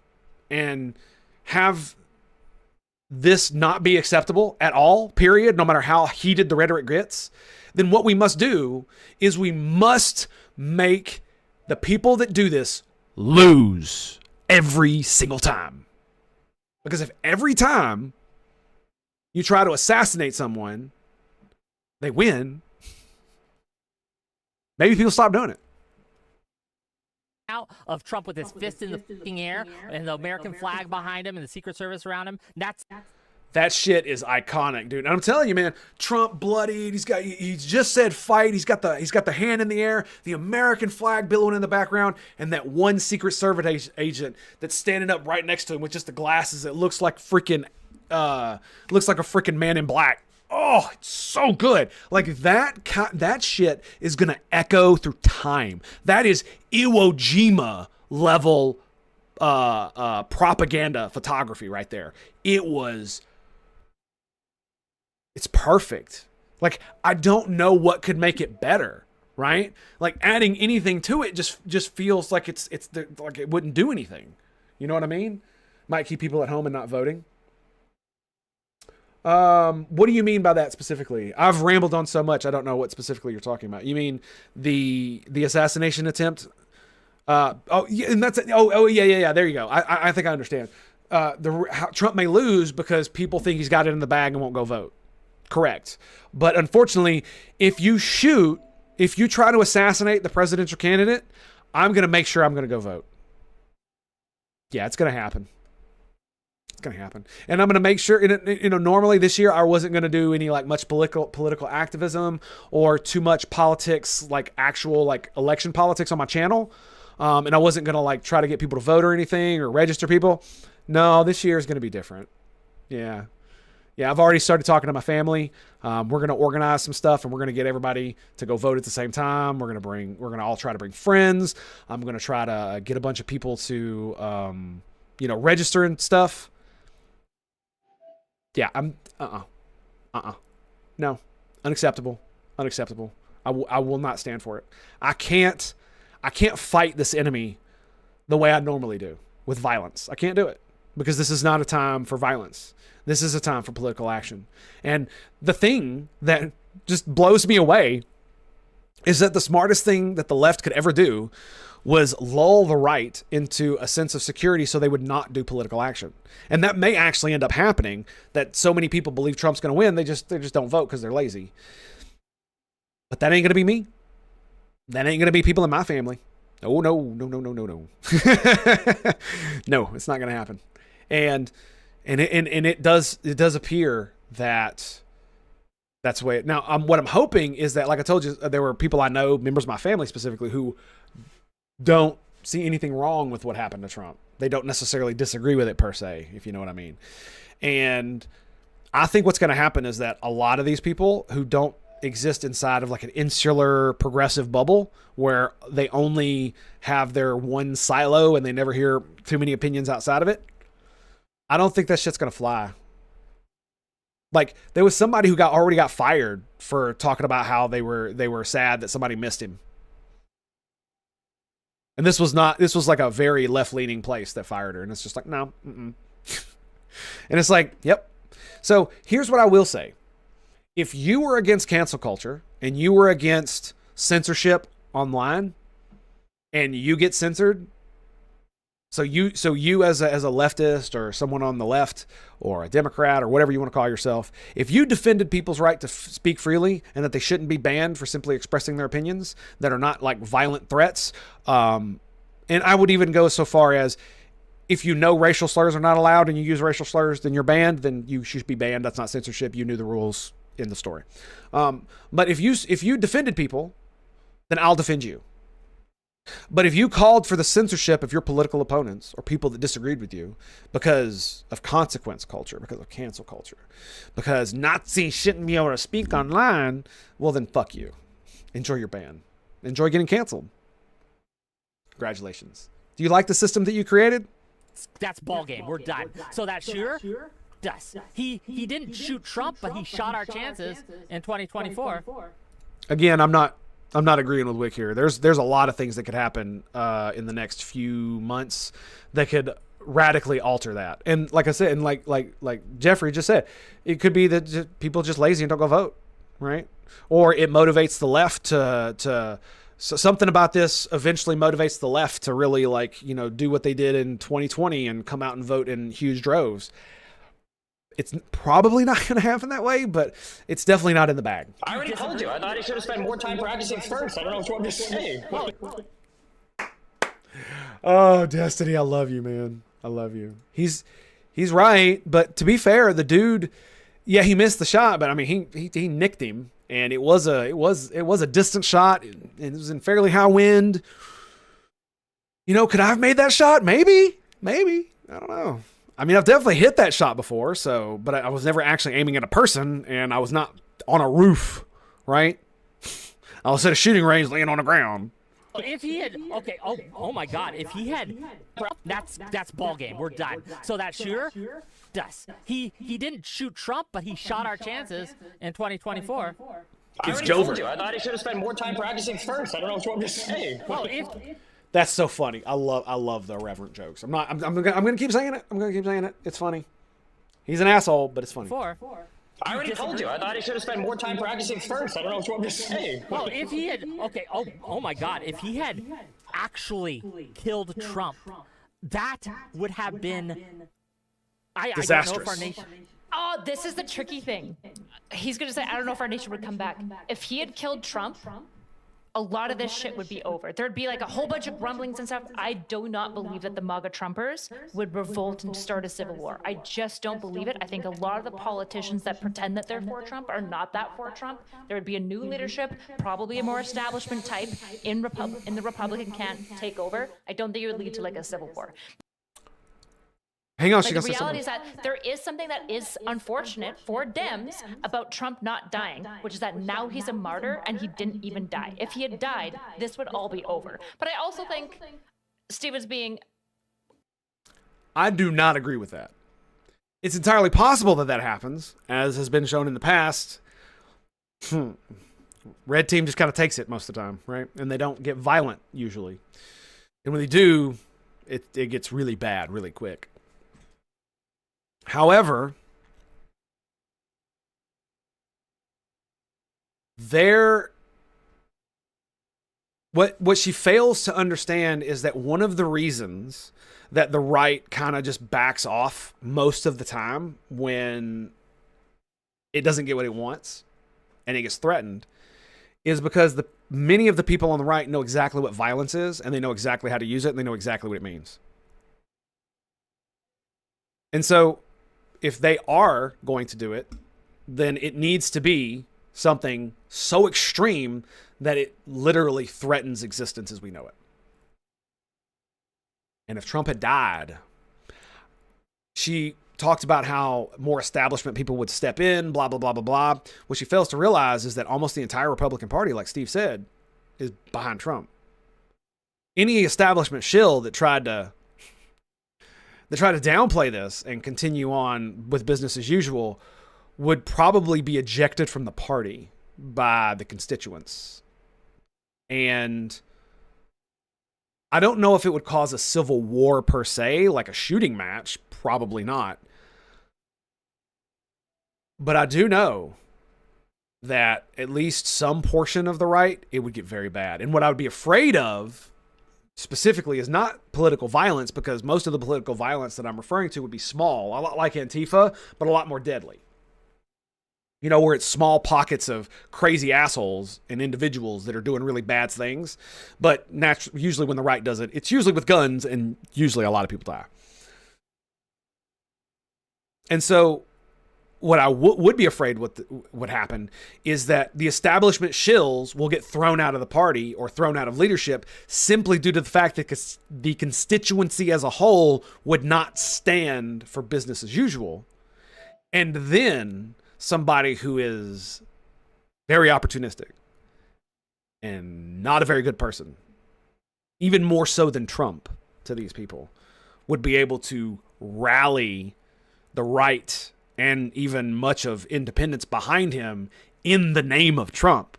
and have this not be acceptable at all, period, no matter how heated the rhetoric gets, then what we must do is we must make the people that do this lose every single time. Because if every time you try to assassinate someone, they win, maybe people stop doing it. Out of Trump with his fist in the fucking air and the American flag behind him and the Secret Service around him, that shit is iconic, dude. And I'm telling you, man, Trump bloodied. He's just said fight. He's got the hand in the air, the American flag billowing in the background, and that one Secret Service agent that's standing up right next to him with just the glasses that looks like a freaking Man in Black. Oh, it's so good. Like that shit is gonna echo through time. That is Iwo Jima level propaganda photography right there. It's perfect. Like, I don't know what could make it better, right? Like, adding anything to it just feels like like it wouldn't do anything. You know what I mean? Might keep people at home and not voting. What do you mean by that specifically? I've rambled on so much, I don't know what specifically you're talking about. You mean the assassination attempt? Yeah, there you go. I think I understand. How Trump may lose because people think he's got it in the bag and won't go vote. Correct. But unfortunately, if you try to assassinate the presidential candidate, I'm going to make sure I'm going to go vote. Yeah, it's going to happen. It's going to happen. And I'm going to make sure, normally this year I wasn't going to do any like much political activism or too much politics, like actual like election politics on my channel. And I wasn't going to like try to get people to vote or anything or register people. No, this year is going to be different. Yeah. Yeah, I've already started talking to my family. We're going to organize some stuff and we're going to get everybody to go vote at the same time. We're going to all try to bring friends. I'm going to try to get a bunch of people to, register and stuff. Yeah, no, unacceptable. I will not stand for it. I can't fight this enemy the way I normally do. with violence. I can't do it because this is not a time for violence. This is a time for political action. And the thing that just blows me away is that the smartest thing that the left could ever do was lull the right into a sense of security so they would not do political action. And that may actually end up happening, that so many people believe Trump's going to win, they just don't vote because they're lazy. But that ain't going to be me. That ain't going to be people in my family. Oh, no. No, it's not going to happen. And it does appear that that's the way it, now what I'm hoping is that, like I told you, there were people I know, members of my family specifically, who don't see anything wrong with what happened to Trump. They don't necessarily disagree with it per se, if you know what I mean. And I think what's going to happen is that a lot of these people who don't exist inside of like an insular progressive bubble where they only have their one silo and they never hear too many opinions outside of it, I don't think that shit's going to fly. Like, there was somebody who already got fired for talking about how they were sad that somebody missed him. And this was like a very left-leaning place that fired her. And it's just like, no. And it's like, yep. So here's what I will say. If you were against cancel culture and you were against censorship online and you get censored, so you as a leftist or someone on the left or a Democrat or whatever you want to call yourself, if you defended people's right to speak freely and that they shouldn't be banned for simply expressing their opinions that are not like violent threats, and I would even go so far as, if you know racial slurs are not allowed and you use racial slurs, then you're banned, then you should be banned. That's not censorship. You knew the rules in the story. But if you defended people, then I'll defend you. But if you called for the censorship of your political opponents or people that disagreed with you because of consequence culture, because of cancel culture, because Nazis shouldn't be able to speak online, well then fuck you. Enjoy your ban. Enjoy getting canceled. Congratulations. Do you like the system that you created? That's ball game. We're done. So that shooter, yes, he didn't shoot Trump, but he shot our chances in 2024. Again, I'm not agreeing with Wick here. There's a lot of things that could happen in the next few months that could radically alter that. And like I said, and like Jeffrey just said, it could be that people are just lazy and don't go vote, right? Or it motivates the left to so something about this eventually motivates the left to really do what they did in 2020 and come out and vote in huge droves. It's probably not going to happen that way, but it's definitely not in the bag. I already told you. I thought he should have spent more time practicing first. I don't know what you want me to say. Oh, Destiny, I love you, man. I love you. He's right, but to be fair, the dude, yeah, he missed the shot, but I mean, he nicked him, and it was a distant shot, and it was in fairly high wind. Could I have made that shot? Maybe. I don't know. I mean, I've definitely hit that shot before, but I was never actually aiming at a person, and I was not on a roof, right? I was at a shooting range laying on the ground. If he had, okay, oh my God, if he had, that's ball game. We're done. So that shooter, yes, he didn't shoot Trump, but he shot our chances in 2024. I already told you. I thought he should have spent more time practicing first. I don't know what you want me to say. Well, that's so funny. I love the irreverent jokes. I'm gonna keep saying it. It's funny. He's an asshole, but it's funny. I already told you. I thought he should have spent more time practicing first. I don't know what you want me to say. Well, if he had, okay, oh my God, if he had actually killed Trump, that would have been, I don't know if our nation. Oh, this is the tricky thing. He's going to say, I don't know if our nation would come back. If he had killed Trump, a lot of this shit would be over. There'd be like a whole bunch of grumblings and stuff. I do not believe that the MAGA Trumpers would revolt and start a civil war. I just don't believe it. I think a lot of the politicians that pretend that they're for Trump are not that for Trump. There would be a new leadership, probably a more establishment type in the Republican can't take over. I don't think it would lead to like a civil war. Hang on, the reality is that there is something that is unfortunate for Dems about Trump not dying, which is that now he's a martyr and he didn't even die. If he had died, this would all be over. But I also think Steven's being... I do not agree with that. It's entirely possible that happens, as has been shown in the past. Red team just kind of takes it most of the time, right? And they don't get violent, usually. And when they do... It gets really bad really quick. However, what she fails to understand is that one of the reasons that the right kind of just backs off most of the time when it doesn't get what it wants and it gets threatened is because many of the people on the right know exactly what violence is, and they know exactly how to use it, and they know exactly what it means. And so if they are going to do it, then it needs to be something so extreme that it literally threatens existence as we know it. And if Trump had died, she talked about how more establishment people would step in, blah, blah, blah, blah, blah. What she fails to realize is that almost the entire Republican Party, like Steve said, is behind Trump. Any establishment shill that tried to downplay this and continue on with business as usual would probably be ejected from the party by the constituents. And I don't know if it would cause a civil war per se, like a shooting match. Probably not. But I do know that at least some portion of the right, it would get very bad. And what I would be afraid of specifically is not political violence, because most of the political violence that I'm referring to would be small, a lot like Antifa, but a lot more deadly. You know, where it's small pockets of crazy assholes and individuals that are doing really bad things. But usually when the right does it, it's usually with guns, and usually a lot of people die. And so what I would be afraid would happen is that the establishment shills will get thrown out of the party or thrown out of leadership simply due to the fact that the constituency as a whole would not stand for business as usual. And then somebody who is very opportunistic and not a very good person, even more so than Trump to these people, would be able to rally the right and even much of independence behind him in the name of Trump.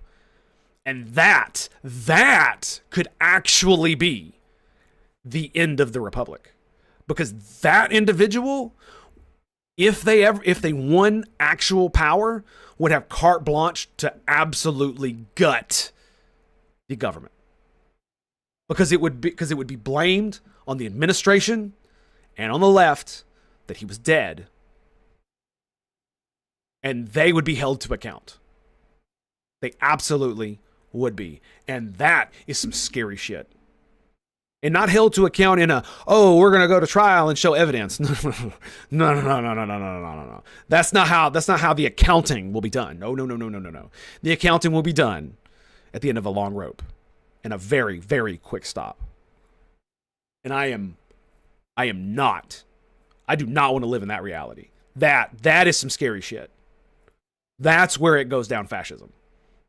And that could actually be the end of the republic. Because that individual, if they won actual power, would have carte blanche to absolutely gut the government. Because it would be blamed on the administration and on the left that he was dead. And they would be held to account. They absolutely would be. And that is some scary shit. And not held to account in we're going to go to trial and show evidence. No. That's not how the accounting will be done. No. The accounting will be done at the end of a long rope and a very, very quick stop. And I do not want to live in that reality. That is some scary shit. That's where it goes down fascism.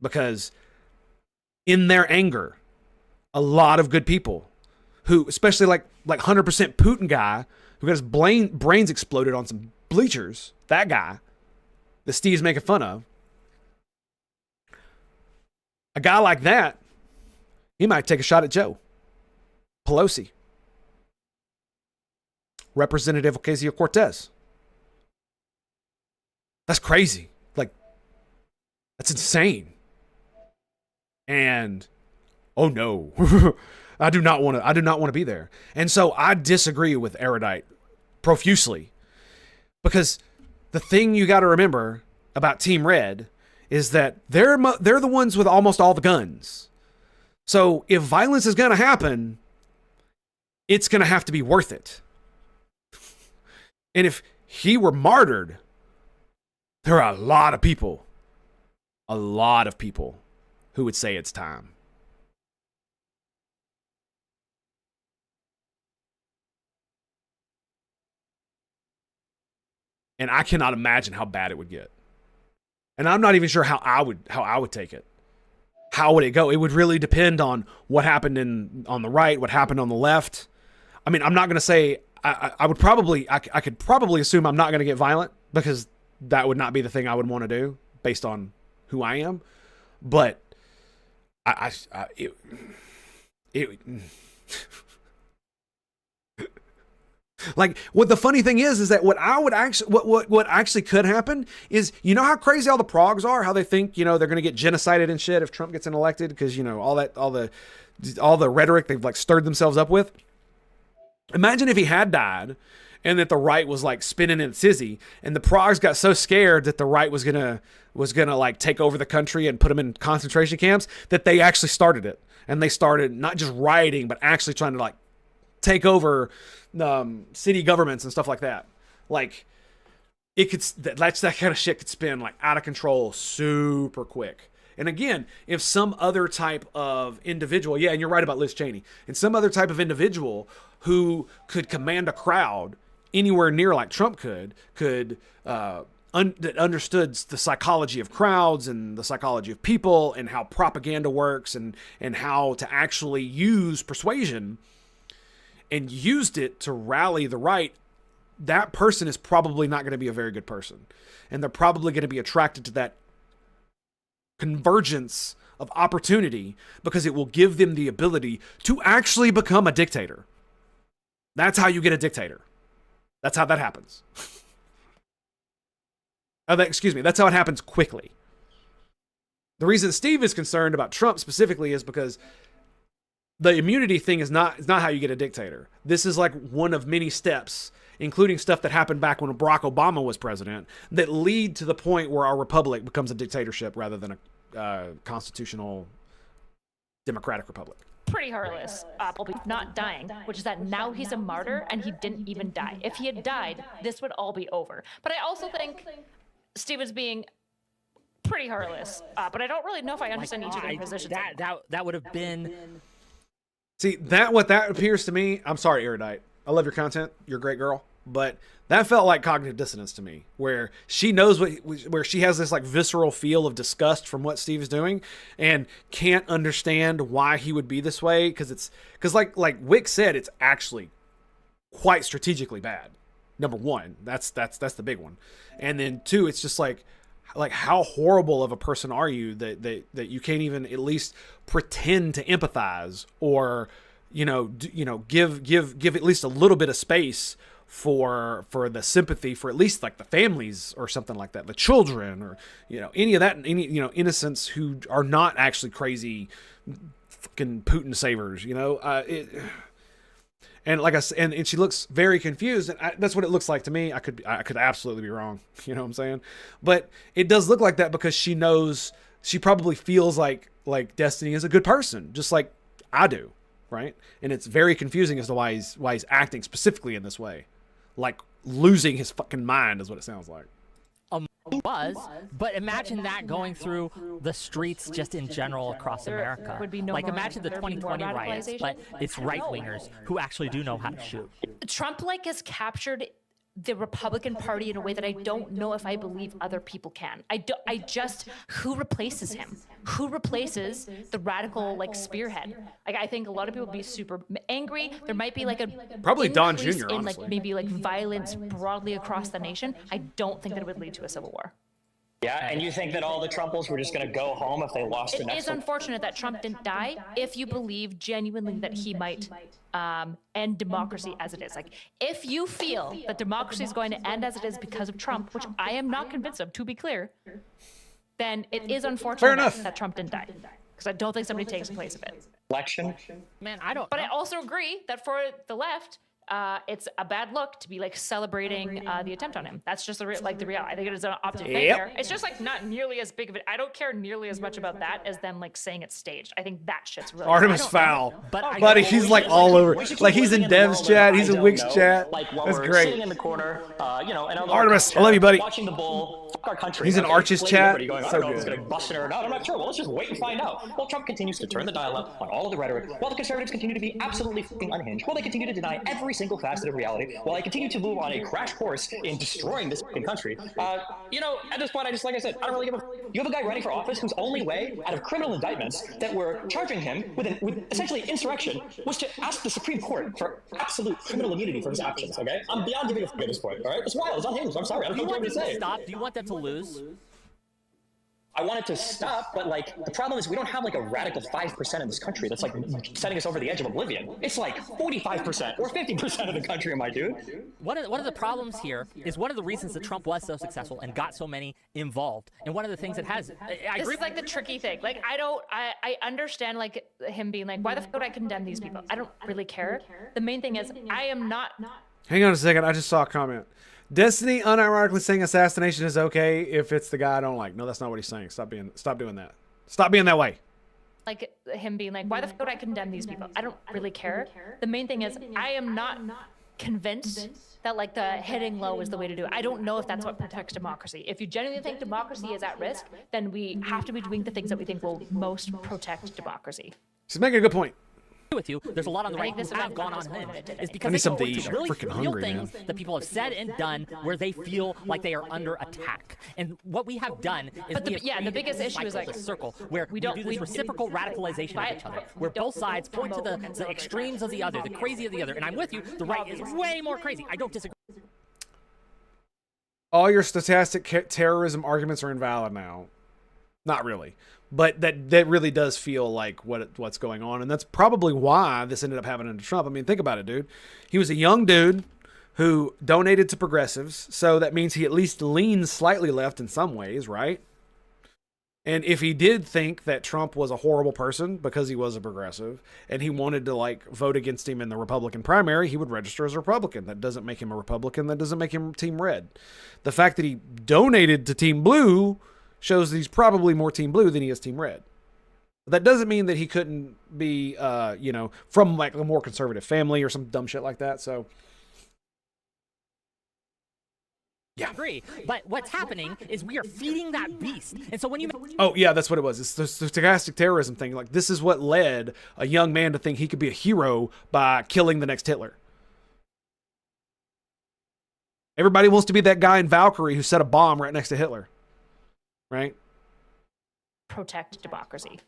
Because in their anger, a lot of good people who, especially like 100% Putin guy who got his brains exploded on some bleachers, that guy that Steve's making fun of, a guy like that, he might take a shot at Joe Pelosi, Representative Ocasio-Cortez. That's crazy. Like, that's insane. And oh no, I do not want to be there. And so I disagree with Erudite profusely, because the thing you got to remember about Team Red is that they're the ones with almost all the guns. So if violence is going to happen, it's going to have to be worth it. And if he were martyred, there are a lot of people who would say it's time. And I cannot imagine how bad it would get. And I'm not even sure how I would take it. How would it go? It would really depend on what happened on the right, what happened on the left. I mean, I'm not going to say I could probably assume I'm not going to get violent, because that would not be the thing I would want to do based on who I am. But it Like, what the funny thing is that what I would actually, what actually could happen is, you know how crazy all the progs are, how they think, you know, they're going to get genocided and shit if Trump gets elected because, you know, all the rhetoric they've like stirred themselves up with. Imagine if he had died and that the right was like spinning in tizzy and the progs got so scared that the right was gonna like take over the country and put them in concentration camps that they actually started it. And they started not just rioting, but actually trying to like take over city governments and stuff like that. Like, it could, that kind of shit could spin like out of control super quick. And again, if some other type of individual, yeah, and you're right about Liz Cheney, and some other type of individual who could command a crowd anywhere near like Trump that understood the psychology of crowds and the psychology of people and how propaganda works and how to actually use persuasion and used it to rally the right, that person is probably not going to be a very good person. And they're probably going to be attracted to that convergence of opportunity because it will give them the ability to actually become a dictator. That's how you get a dictator. That's how that happens. That's how it happens quickly. The reason Steve is concerned about Trump specifically is because the immunity thing is not how you get a dictator. This is like one of many steps, including stuff that happened back when Barack Obama was president, that lead to the point where our republic becomes a dictatorship rather than a constitutional democratic republic. Pretty heartless, not dying, which is that now he's a martyr and he didn't even die. If he had died, this would all be over. But I also think Steven's being pretty heartless, but I don't really know if I understand each of their positions. That would have been... See, what that appears to me, I'm sorry, Erudite. I love your content. You're a great girl. But that felt like cognitive dissonance to me, where she knows where she has this like visceral feel of disgust from what Steve is doing and can't understand why he would be this way. Because like Wick said, it's actually quite strategically bad. Number one, that's the big one. And then two, it's just like how horrible of a person are you that you can't even at least pretend to empathize or give at least a little bit of space for the sympathy for at least like the families or something like that, the children or any of that, innocents who are not actually crazy fucking Putin savers, and like I said, and she looks very confused, and that's what it looks like to me. I could absolutely be wrong, you know what I'm saying? But it does look like that because she knows, she probably feels like Destiny is a good person, just like I do, right? And it's very confusing as to why he's acting specifically in this way, like losing his fucking mind is what it sounds like. But imagine that going through the streets just in general across America. Would be no like more, imagine the 2020 riots, but it's right-wingers who actually do know how to shoot. Trump has captured the Republican Party in a way that I don't know if I believe other people can. Who replaces him? Who replaces the radical spearhead? I think a lot of people would be super angry. There might be probably Don Jr. in honestly. maybe violence broadly across the nation. I don't think that it would lead to a civil war. Yeah, and you think that all the Trumpers were just going to go home if they lost the next one? It is unfortunate that Trump didn't die if you believe genuinely that he might end democracy as it is. If you feel that democracy is going to end as it is because of Trump, which I am not convinced of, to be clear, then it is unfortunate that Trump didn't die. Because I don't think somebody takes the place of it. Election? Man, I don't... But I also agree that for the left... it's a bad look to be celebrating the attempt on him. That's just the reality. I think it is an optic there. It's just not nearly as big of it. I don't care nearly as much about that as them saying it's staged. I think that shit's really Artemis Fowl. But buddy, he's all over. He's in Dev's chat. He's in Wick's chat. That's great. Sitting in the corner, Artemis, I love you, buddy. Watching the bull. Fuck our country. He's in Arch's chat. Going, I don't know if it's going to bust it or not. I'm not sure. Well, let's just wait and find out. Well, Trump continues to turn the dial up on all of the rhetoric, while the conservatives continue to be absolutely fucking unhinged, while they continue to deny every single facet of reality, while I continue to move on a crash course in destroying this fucking country. At this point, like I said, I don't really give a... You have a guy running for office whose only way out of criminal indictments that were charging him with essentially insurrection was to ask the Supreme Court for absolute criminal immunity for his actions, okay? I'm beyond giving a fuck at this point, all right? It's wild. It's unhinged. I'm sorry. I don't know what to say. Stop. Do you want them to lose? I want it to stop, but like the problem is we don't have like a radical 5% in this country that's like setting us over the edge of oblivion. It's like 45% or 50% of the country, my dude. One of the problems here is one of the reasons that Trump was so successful and got so many involved. And one of the things that has, I This agree. is like the tricky thing. Like, I understand like him being like, why the fuck would I condemn these people? I don't really care. The main thing is I am not. Hang on a second. I just saw a comment. Destiny unironically saying assassination is okay if it's the guy I don't like. No, that's not what he's saying. Stop doing that. Stop being that way. Like him being like, why the fuck would I condemn these people? I don't really care. The main thing is I am not convinced that like the hitting low is the way to do it. I don't know if that's what protects democracy. If you genuinely think democracy is at risk, then we have to be doing the things that we think will most protect democracy. She's making a good point. With you, there's a lot on the I right think this who have event gone was on him. limited. Is I because need they something point to to eat. really I'm freaking real hungry, things man. that people have said and done where they feel like they are under attack. And what we have done is But we have the created biggest this issue is, cycle, like, this circle where we do this reciprocal radicalization of each other, where both sides point to the extremes of the other, the crazy of the other. And I'm with you, the right is way more crazy. I don't disagree. All your stochastic terrorism arguments are invalid now. Not really. But that really does feel like what's going on. And that's probably why this ended up happening to Trump. I mean, think about it, dude. He was a young dude who donated to progressives. So that means he at least leans slightly left in some ways, right? And if he did think that Trump was a horrible person because he was a progressive and he wanted to like vote against him in the Republican primary, he would register as a Republican. That doesn't make him a Republican. That doesn't make him Team Red. The fact that he donated to Team Blue shows that he's probably more Team Blue than he is Team Red. But that doesn't mean that he couldn't be, from like a more conservative family or some dumb shit like that. So, yeah. Agree. But what's happening is we are feeding that beast. And so when you Oh, yeah, that's what it was. It's the stochastic terrorism thing. Like, this is what led a young man to think he could be a hero by killing the next Hitler. Everybody wants to be that guy in Valkyrie who set a bomb right next to Hitler. Right? Protect democracy.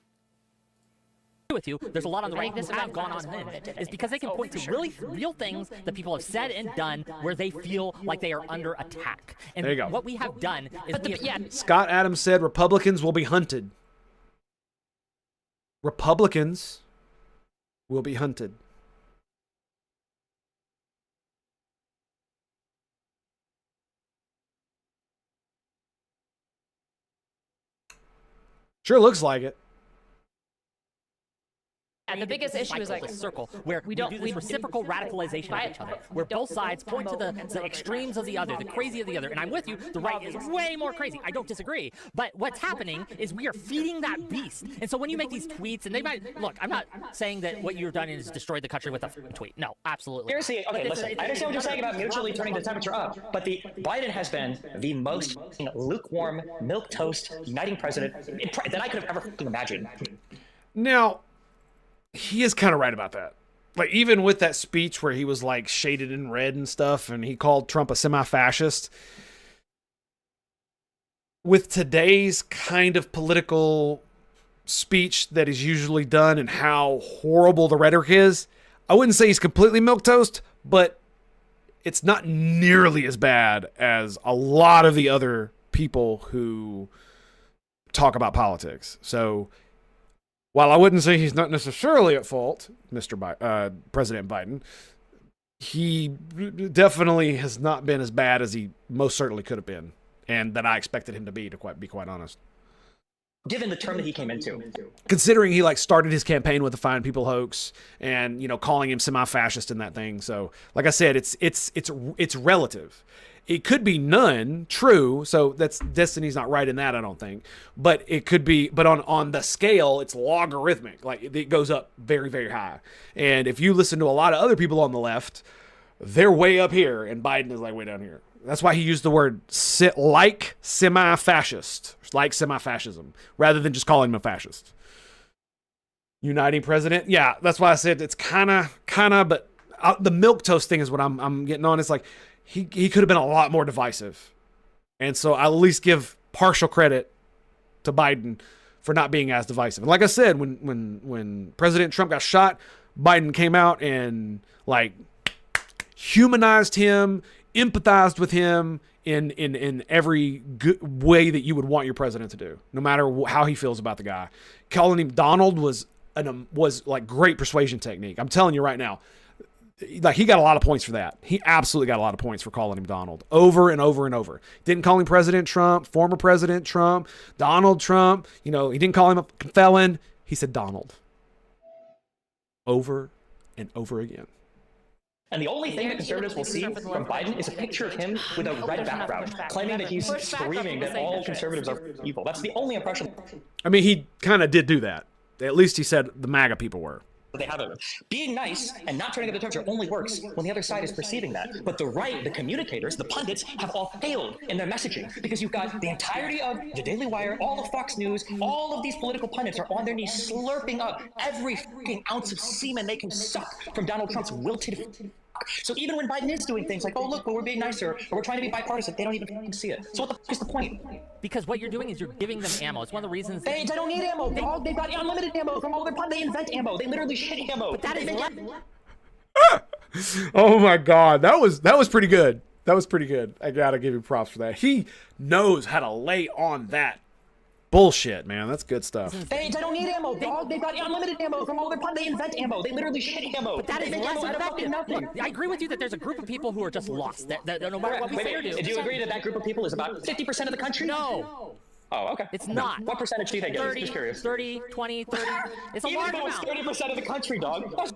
with you, there's a lot on the right think this who have event gone was on him. limited. Is because they can Oh, point for to sure. really real things that people have said and done where they feel like they are under attack. And There you go. what we have done is But we the, have yeah, Scott Adams said Republicans will be hunted. Republicans will be hunted. Sure looks like it. the biggest issue is like this circle where we don't- do this we- reciprocal radicalization of each other, where both sides point to the extremes of the other, the crazy of the other. And I'm with you, the right is way more crazy. I don't disagree. But what's happening is we are feeding that beast. And so when you make these tweets, and they might look, I'm not saying that what you've done is destroyed the country with a tweet. No, absolutely. Seriously, But okay, this is- listen, I understand what you're saying about mutually turning the temperature up, but the Biden has been the most lukewarm, milquetoast, uniting president that I could have ever fucking imagined. Now, he is kind of right about that. Like, even with that speech where he was like shaded in red and stuff, and he called Trump a semi-fascist, with today's kind of political speech that is usually done and how horrible the rhetoric is, I wouldn't say he's completely milquetoast, but it's not nearly as bad as a lot of the other people who talk about politics. So while I wouldn't say he's not necessarily at fault, President Biden, he definitely has not been as bad as he most certainly could have been, and that I expected him to be quite honest. Given the term that he came into. Considering he like started his campaign with the Fine People hoax, and calling him semi-fascist in that thing. So, like I said, it's relative. It could be none true, so that's Destiny's not right in that, I don't think. But it could be, but on the scale, it's logarithmic. Like, it goes up very, very high. And if you listen to a lot of other people on the left, they're way up here, and Biden is like way down here. That's why he used the word like semi-fascist, like semi-fascism, rather than just calling him a fascist. Uniting president, yeah, that's why I said it's kind of, but the milquetoast thing is what I'm getting on. It's like, he could have been a lot more divisive. And so I'll at least give partial credit to Biden for not being as divisive. And like I said, when President Trump got shot, Biden came out and like humanized him, empathized with him in every good way that you would want your president to do, no matter how he feels about the guy. Calling him Donald was like great persuasion technique. I'm telling you right now, like he got a lot of points for that. He absolutely got a lot of points for calling him Donald over and over and over. Didn't call him President Trump, former President Trump, Donald Trump. You know, he didn't call him a felon. He said Donald over and over again. And the only thing that conservatives will see from Biden is a picture of him with a red background, claiming that he's screaming that all conservatives are evil. That's the only impression. I mean, he kind of did do that. At least he said the MAGA people were. They have it. Being nice and not turning up the temperature only works when the other side is perceiving that. But the right, the communicators, the pundits have all failed in their messaging because you've got the entirety of the Daily Wire, all of Fox News, all of these political pundits are on their knees slurping up every freaking ounce of semen they can suck from Donald Trump's wilted. So even when Biden is doing things like, oh, look, well, we're being nicer, or we're trying to be bipartisan, they don't even see it. So what the fuck is the point? Because what you're doing is you're giving them ammo. It's one of the reasons... They don't need ammo, dog. They've got unlimited ammo from all their pundits. They invent ammo. They literally shit ammo. But that is... Oh, my God. That was pretty good. That was pretty good. I got to give you props for that. He knows how to lay on that bullshit, man. That's good stuff. They don't need ammo, dog. They've got unlimited ammo from all their pundits. They invent ammo. They literally shit ammo. But that is less effective. Look, I agree with you that there's a group of people who are just lost. That no matter what we say or do. Do you agree that that group of people is about 50% of the country? No. Oh, okay. It's not. What percentage do you think it is? Just curious. 30, 20, 30. It's a large Even though amount. it's 30% of the country, dog.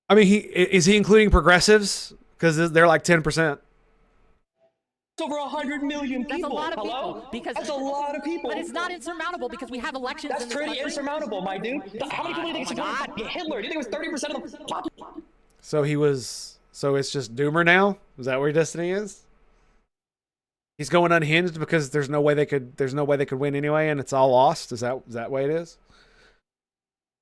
I mean, is he including progressives? Because they're like 10%. It's over 100 million people. That's a lot of Hello? people. Because that's a lot of people. But it's not insurmountable because we have elections. That's in this pretty country. insurmountable, my dude. How many people do you think it's Hitler? Do you think it was 30% of the population? So he was. So it's just Doomer now. Is that where Destiny is? He's going unhinged because there's no way they could. There's no way they could win anyway, and it's all lost. Is that way it is?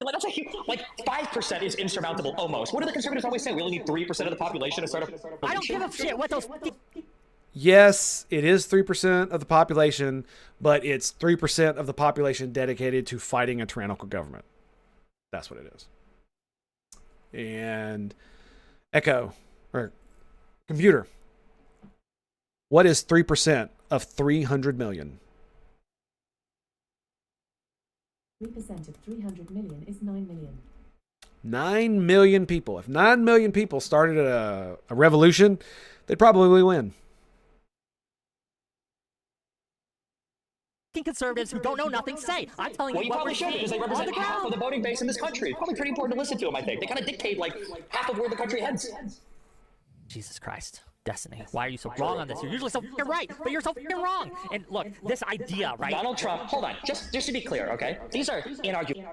That's like 5% is insurmountable almost. What do the conservatives always say? We only need 3% of the population to start a. I don't give a shit what those. Yes, it is 3% of the population, but it's 3% of the population dedicated to fighting a tyrannical government. That's what it is. And Echo, or computer, what is 3% of 300 million? 3% of 300 million is 9 million. 9 million people. If 9 million people started a revolution, they'd probably win. Conservatives who don't know nothing say. I'm telling Well, you you what probably we're should seeing because they on the represent half of ground. the voting base in this country. It's probably pretty important to listen to them, I think. They kind of dictate like half of where the country heads. Jesus Christ. Destiny. Why are you so wrong on this? You're usually so fucking right, but you're so fucking wrong. And look, this idea, right? Donald Trump, hold on, just to be clear, okay? These are inarguable.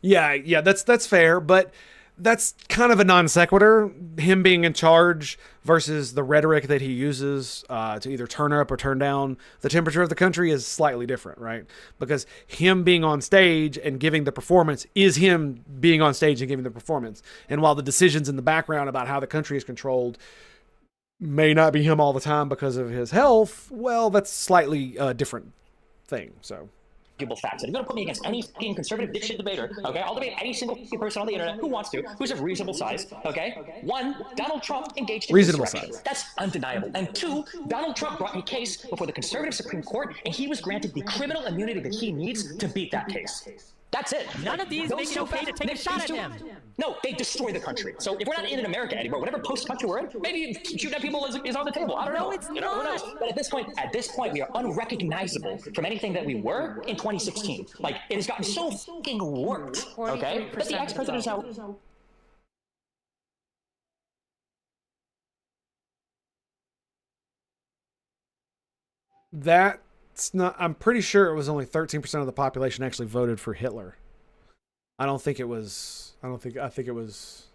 Yeah, that's fair, but that's kind of a non sequitur. Him being in charge versus the rhetoric that he uses to either turn up or turn down the temperature of the country is slightly different, right? Because him being on stage and giving the performance is him being on stage and giving the performance. And while the decisions in the background about how the country is controlled may not be him all the time because of his health, well, that's slightly a different thing, so... Facts. And if you're going to put me against any fucking conservative dipshit debater, okay, I'll debate any single person on the internet who wants to, who's of reasonable size, okay? One, Donald Trump engaged in reasonable insurrection. size. That's undeniable. And two, Donald Trump brought a case before the conservative Supreme Court, and he was granted the criminal immunity that he needs to beat that case. That's it. None of these make it okay to take a shot at him. No, they destroy the country. So if we're not in America anymore, whatever post-country we're in, maybe shooting at people is on the table. I don't know. No, it's Who knows? not. But at this point, we are unrecognizable from anything that we were in 2016. Like, it has gotten so fucking warped, okay? That the ex-president is now... That's not... I'm pretty sure it was only 13% of the population actually voted for Hitler. I think it was... I think it was...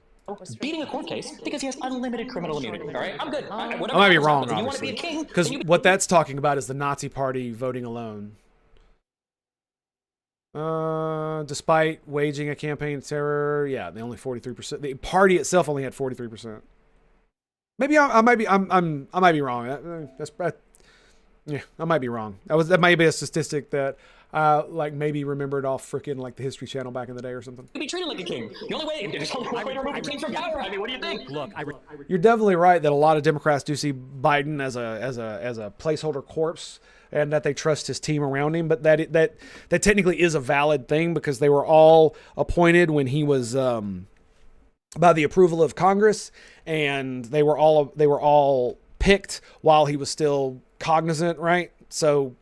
beating a court case because he has unlimited criminal immunity. All right, I'm good. I might be wrong, you want to be a king? because what that's talking about is the Nazi Party voting alone. Despite waging a campaign of terror, yeah, they only 43%. The party itself only had 43%. Maybe I might be wrong. Yeah, I might be wrong. That might be a statistic that like maybe remembered off freaking like the History Channel back in the day or something. Be treated like a king. The only way to remove a king from power. I mean, what do you think? Look, You're definitely right that a lot of Democrats do see Biden as a placeholder corpse, and that they trust his team around him. But that technically is a valid thing, because they were all appointed when he was by the approval of Congress, and they were all picked while he was still cognizant, right? So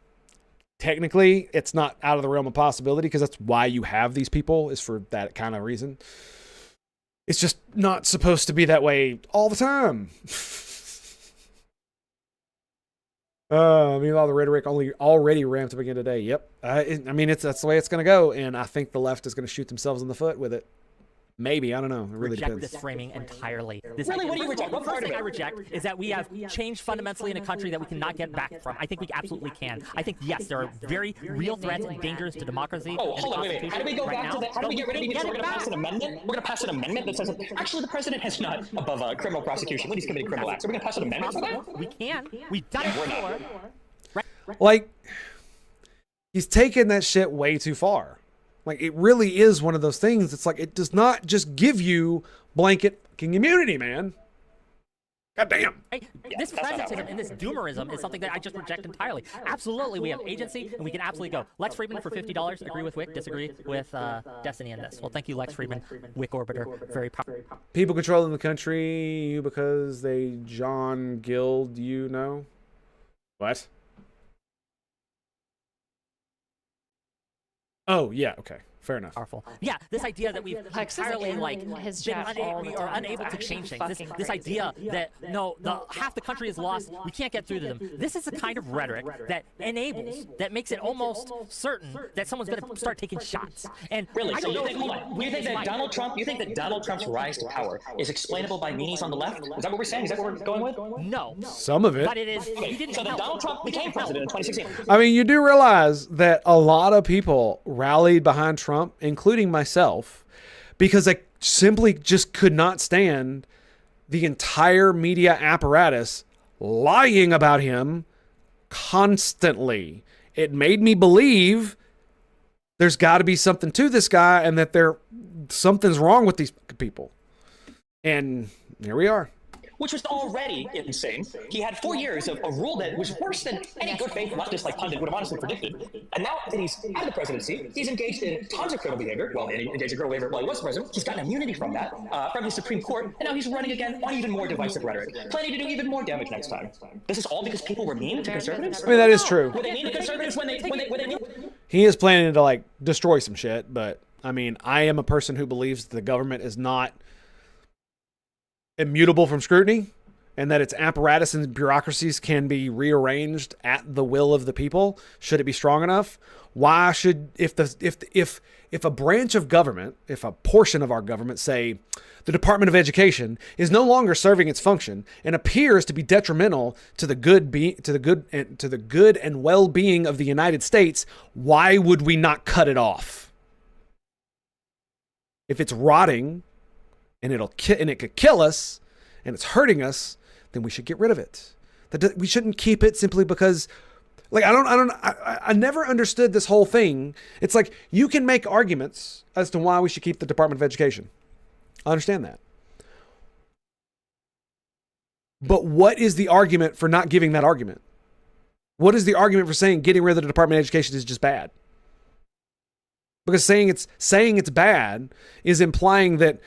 technically it's not out of the realm of possibility, because that's why you have these people, is for that kind of reason. It's just not supposed to be that way all the time. Meanwhile, the rhetoric already ramped up again today. Yep. I mean, that's the way it's going to go, and I think the left is going to shoot themselves in the foot with it. Maybe, I don't know. It really reject depends. this framing entirely. Really, what do you reject? What The first part of thing I it? reject is that we have changed fundamentally in a country that we cannot get back from. I think we absolutely can. I think, yes, there are very real threats and dangers to democracy. Oh, and hold the on, wait. How do we go Constitution back to right that? How do we get rid of it? So we're going to pass an amendment? We're going to pass an amendment that says, actually, the president is not above criminal prosecution when he's committing criminal acts. Are we going to pass an amendment for that? We can. We've done it before. Like, he's taken that shit way too far. Like, it really is one of those things. It's like, it does not just give you blanket fucking immunity, man. God damn. Right? This presentism and this doomerism is something that I just reject entirely. Absolutely, we have agency, and we can absolutely go. Lex Friedman for $50. Agree with Wick, disagree with Destiny in this. Well, thank you, Lex Friedman, Wick Orbiter. Very powerful. People controlling the country because they John Guild, you know? What? Oh, yeah, okay. Fair enough. Powerful. Yeah, this idea that we've Lex is entirely in like his been chat all the we are time. unable to It's change actually things. This fucking idea that no, half the country is lost. We can't get through to them. This is the kind of rhetoric that enables, that makes it almost certain that someone's going to start taking shots. And Really? I So don't you know think, hold on, you think that Donald Trump, you think that Donald Trump's rise to power is explainable by meanies on the left? Is that what we're saying? Is that what we're going with? No, Some of it. but it is. He didn't So then help. Donald Trump He didn't became president in 2016. I mean, you do realize that a lot of people rallied behind Trump, including myself, because I simply just could not stand the entire media apparatus lying about him constantly. It made me believe there's got to be something to this guy, and that something's wrong with these people. And here we are. Which was already insane. He had 4 years of a rule that was worse than any good faith leftist like pundit would have honestly predicted. And now that he's out of the presidency, he's engaged in tons of criminal behavior. Well, he engaged in criminal behavior while he was president. He's gotten immunity from that, from the Supreme Court, and now he's running again on even more divisive rhetoric, planning to do even more damage next time. This is all because people were mean to conservatives? I mean, that is true. Were they mean to conservatives when they He is planning to like destroy some shit, but I mean, I am a person who believes the government is not immutable from scrutiny, and that its apparatus and bureaucracies can be rearranged at the will of the people should it be strong enough. Why should, if a branch of government, if a portion of our government, say the Department of Education, is no longer serving its function and appears to be detrimental to the good and well-being of the United States, why would we not cut it off? If it's rotting and it could kill us and it's hurting us, then we should get rid of it. We shouldn't keep it simply because, like, I never understood this whole thing. It's like, you can make arguments as to why we should keep the Department of Education. I understand that. But what is the argument for not giving that argument? What is the argument for saying getting rid of the Department of Education is just bad? Because saying it's bad is implying that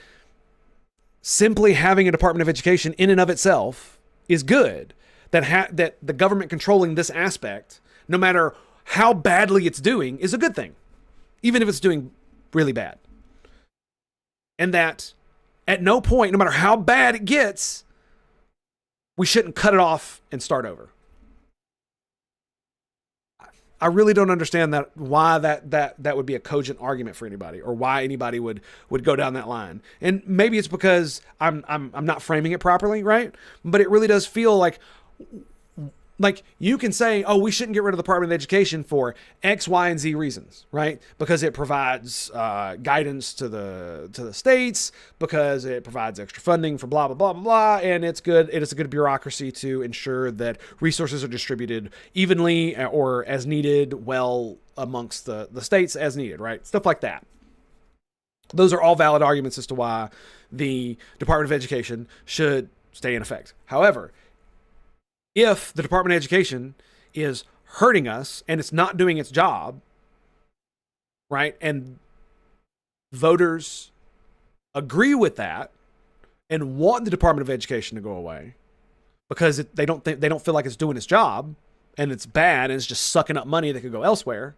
simply having a Department of Education in and of itself is good. That the government controlling this aspect, no matter how badly it's doing, is a good thing, even if it's doing really bad. And that at no point, no matter how bad it gets, we shouldn't cut it off and start over. I really don't understand why that would be a cogent argument for anybody, or why anybody would go down that line. And maybe it's because I'm not framing it properly, right? But it really does feel like Like, you can say, oh, we shouldn't get rid of the Department of Education for X, Y, and Z reasons, right? Because it provides guidance to the states, because it provides extra funding for blah, blah, blah, blah, blah, and it's good. It is a good bureaucracy to ensure that resources are distributed evenly or as needed, well amongst the states as needed, right? Stuff like that. Those are all valid arguments as to why the Department of Education should stay in effect. However, if the Department of Education is hurting us and it's not doing its job, right, and voters agree with that and want the Department of Education to go away because they don't feel like it's doing its job and it's bad and it's just sucking up money that could go elsewhere,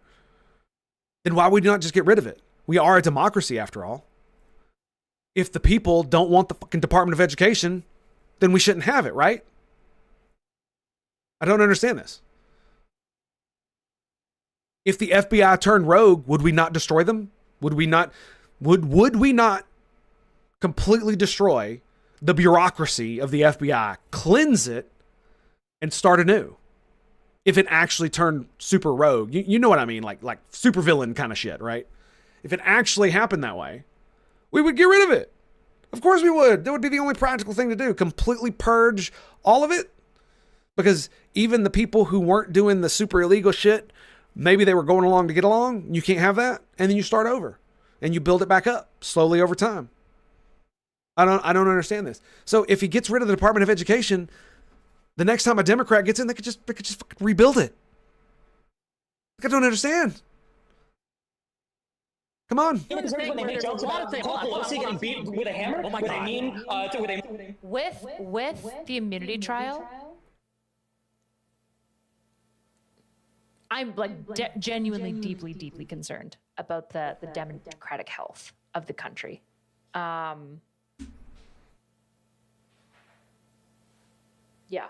then why would you not just get rid of it? We are a democracy, after all. If the people don't want the fucking Department of Education, then we shouldn't have it, right? I don't understand this. If the FBI turned rogue, would we not destroy them? Would we not completely destroy the bureaucracy of the FBI, cleanse it, and start anew? If it actually turned super rogue, you know what I mean, like supervillain kind of shit, right? If it actually happened that way, we would get rid of it. Of course we would. That would be the only practical thing to do. Completely purge all of it. Because even the people who weren't doing the super illegal shit, maybe they were going along to get along. You can't have that. And then you start over. And you build it back up slowly over time. I don't understand this. So if he gets rid of the Department of Education, the next time a Democrat gets in, they could just fucking rebuild it. I don't understand. Come on. When they make jokes about Paul Pelosi getting beat with a hammer, Oh my with God. a mean, With the immunity trial, I'm like genuinely deeply concerned about the democratic health of the country. Yeah.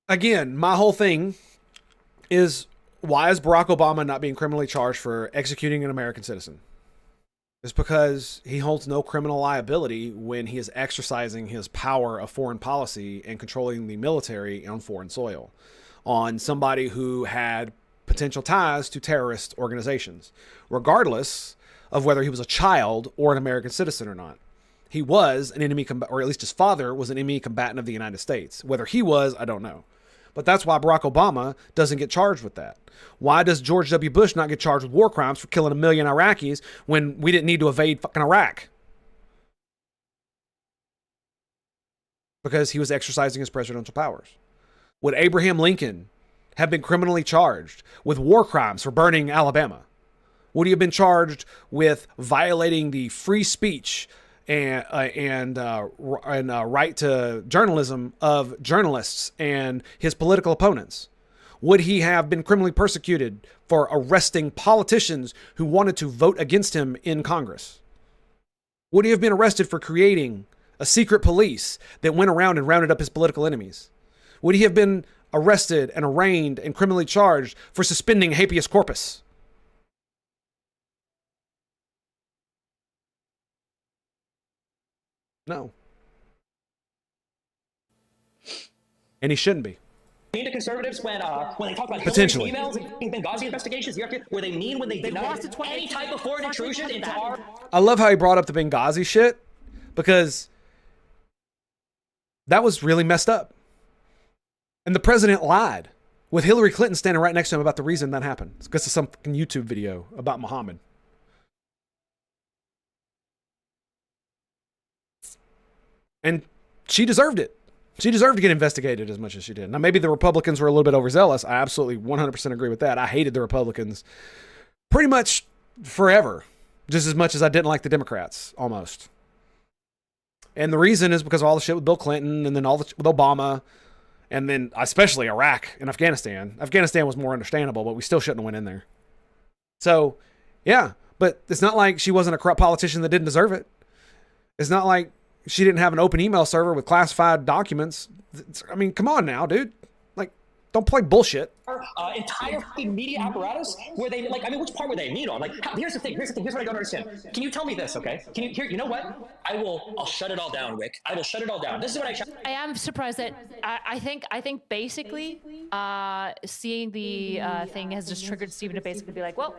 Again, my whole thing is, why is Barack Obama not being criminally charged for executing an American citizen? It's because he holds no criminal liability when he is exercising his power of foreign policy and controlling the military on foreign soil on somebody who had potential ties to terrorist organizations, regardless of whether he was a child or an American citizen or not. He was an enemy, or at least his father was an enemy combatant of the United States. Whether he was, I don't know. But that's why Barack Obama doesn't get charged with that. Why does George W. Bush not get charged with war crimes for killing 1 million Iraqis when we didn't need to invade fucking Iraq? Because he was exercising his presidential powers. Would Abraham Lincoln have been criminally charged with war crimes for burning Alabama? Would he have been charged with violating the free speech and right to journalism of journalists and his political opponents? Would he have been criminally persecuted for arresting politicians who wanted to vote against him in Congress? Would he have been arrested for creating a secret police that went around and rounded up his political enemies? Would he have been arrested and arraigned and criminally charged for suspending habeas corpus? No. And he shouldn't be. mean to conservatives when they talk about Potentially. Hillary's emails and Benghazi investigations? Were they mean when they denied lost it any type of foreign intrusion into our... I love how he brought up the Benghazi shit, because that was really messed up. And the president lied with Hillary Clinton standing right next to him about the reason that happened. It's because of some fucking YouTube video about Muhammad. And she deserved it. She deserved to get investigated as much as she did. Now, maybe the Republicans were a little bit overzealous. I absolutely 100% agree with that. I hated the Republicans pretty much forever, just as much as I didn't like the Democrats, almost. And the reason is because of all the shit with Bill Clinton, and then all the shit with Obama, and then especially Iraq and Afghanistan. Afghanistan was more understandable, but we still shouldn't have went in there. So, yeah, but it's not like she wasn't a corrupt politician that didn't deserve it. It's not like she didn't have an open email server with classified documents. I mean, come on now, dude. Like, don't play bullshit. Entire fucking media apparatus, where they which part were they mean on? Like, here's the thing. Here's what I don't understand. Can you tell me this, okay? You know what? I'll shut it all down, Wick. I will shut it all down. This is what I am surprised that I think basically Seeing the thing has just triggered Stephen to basically be like, well,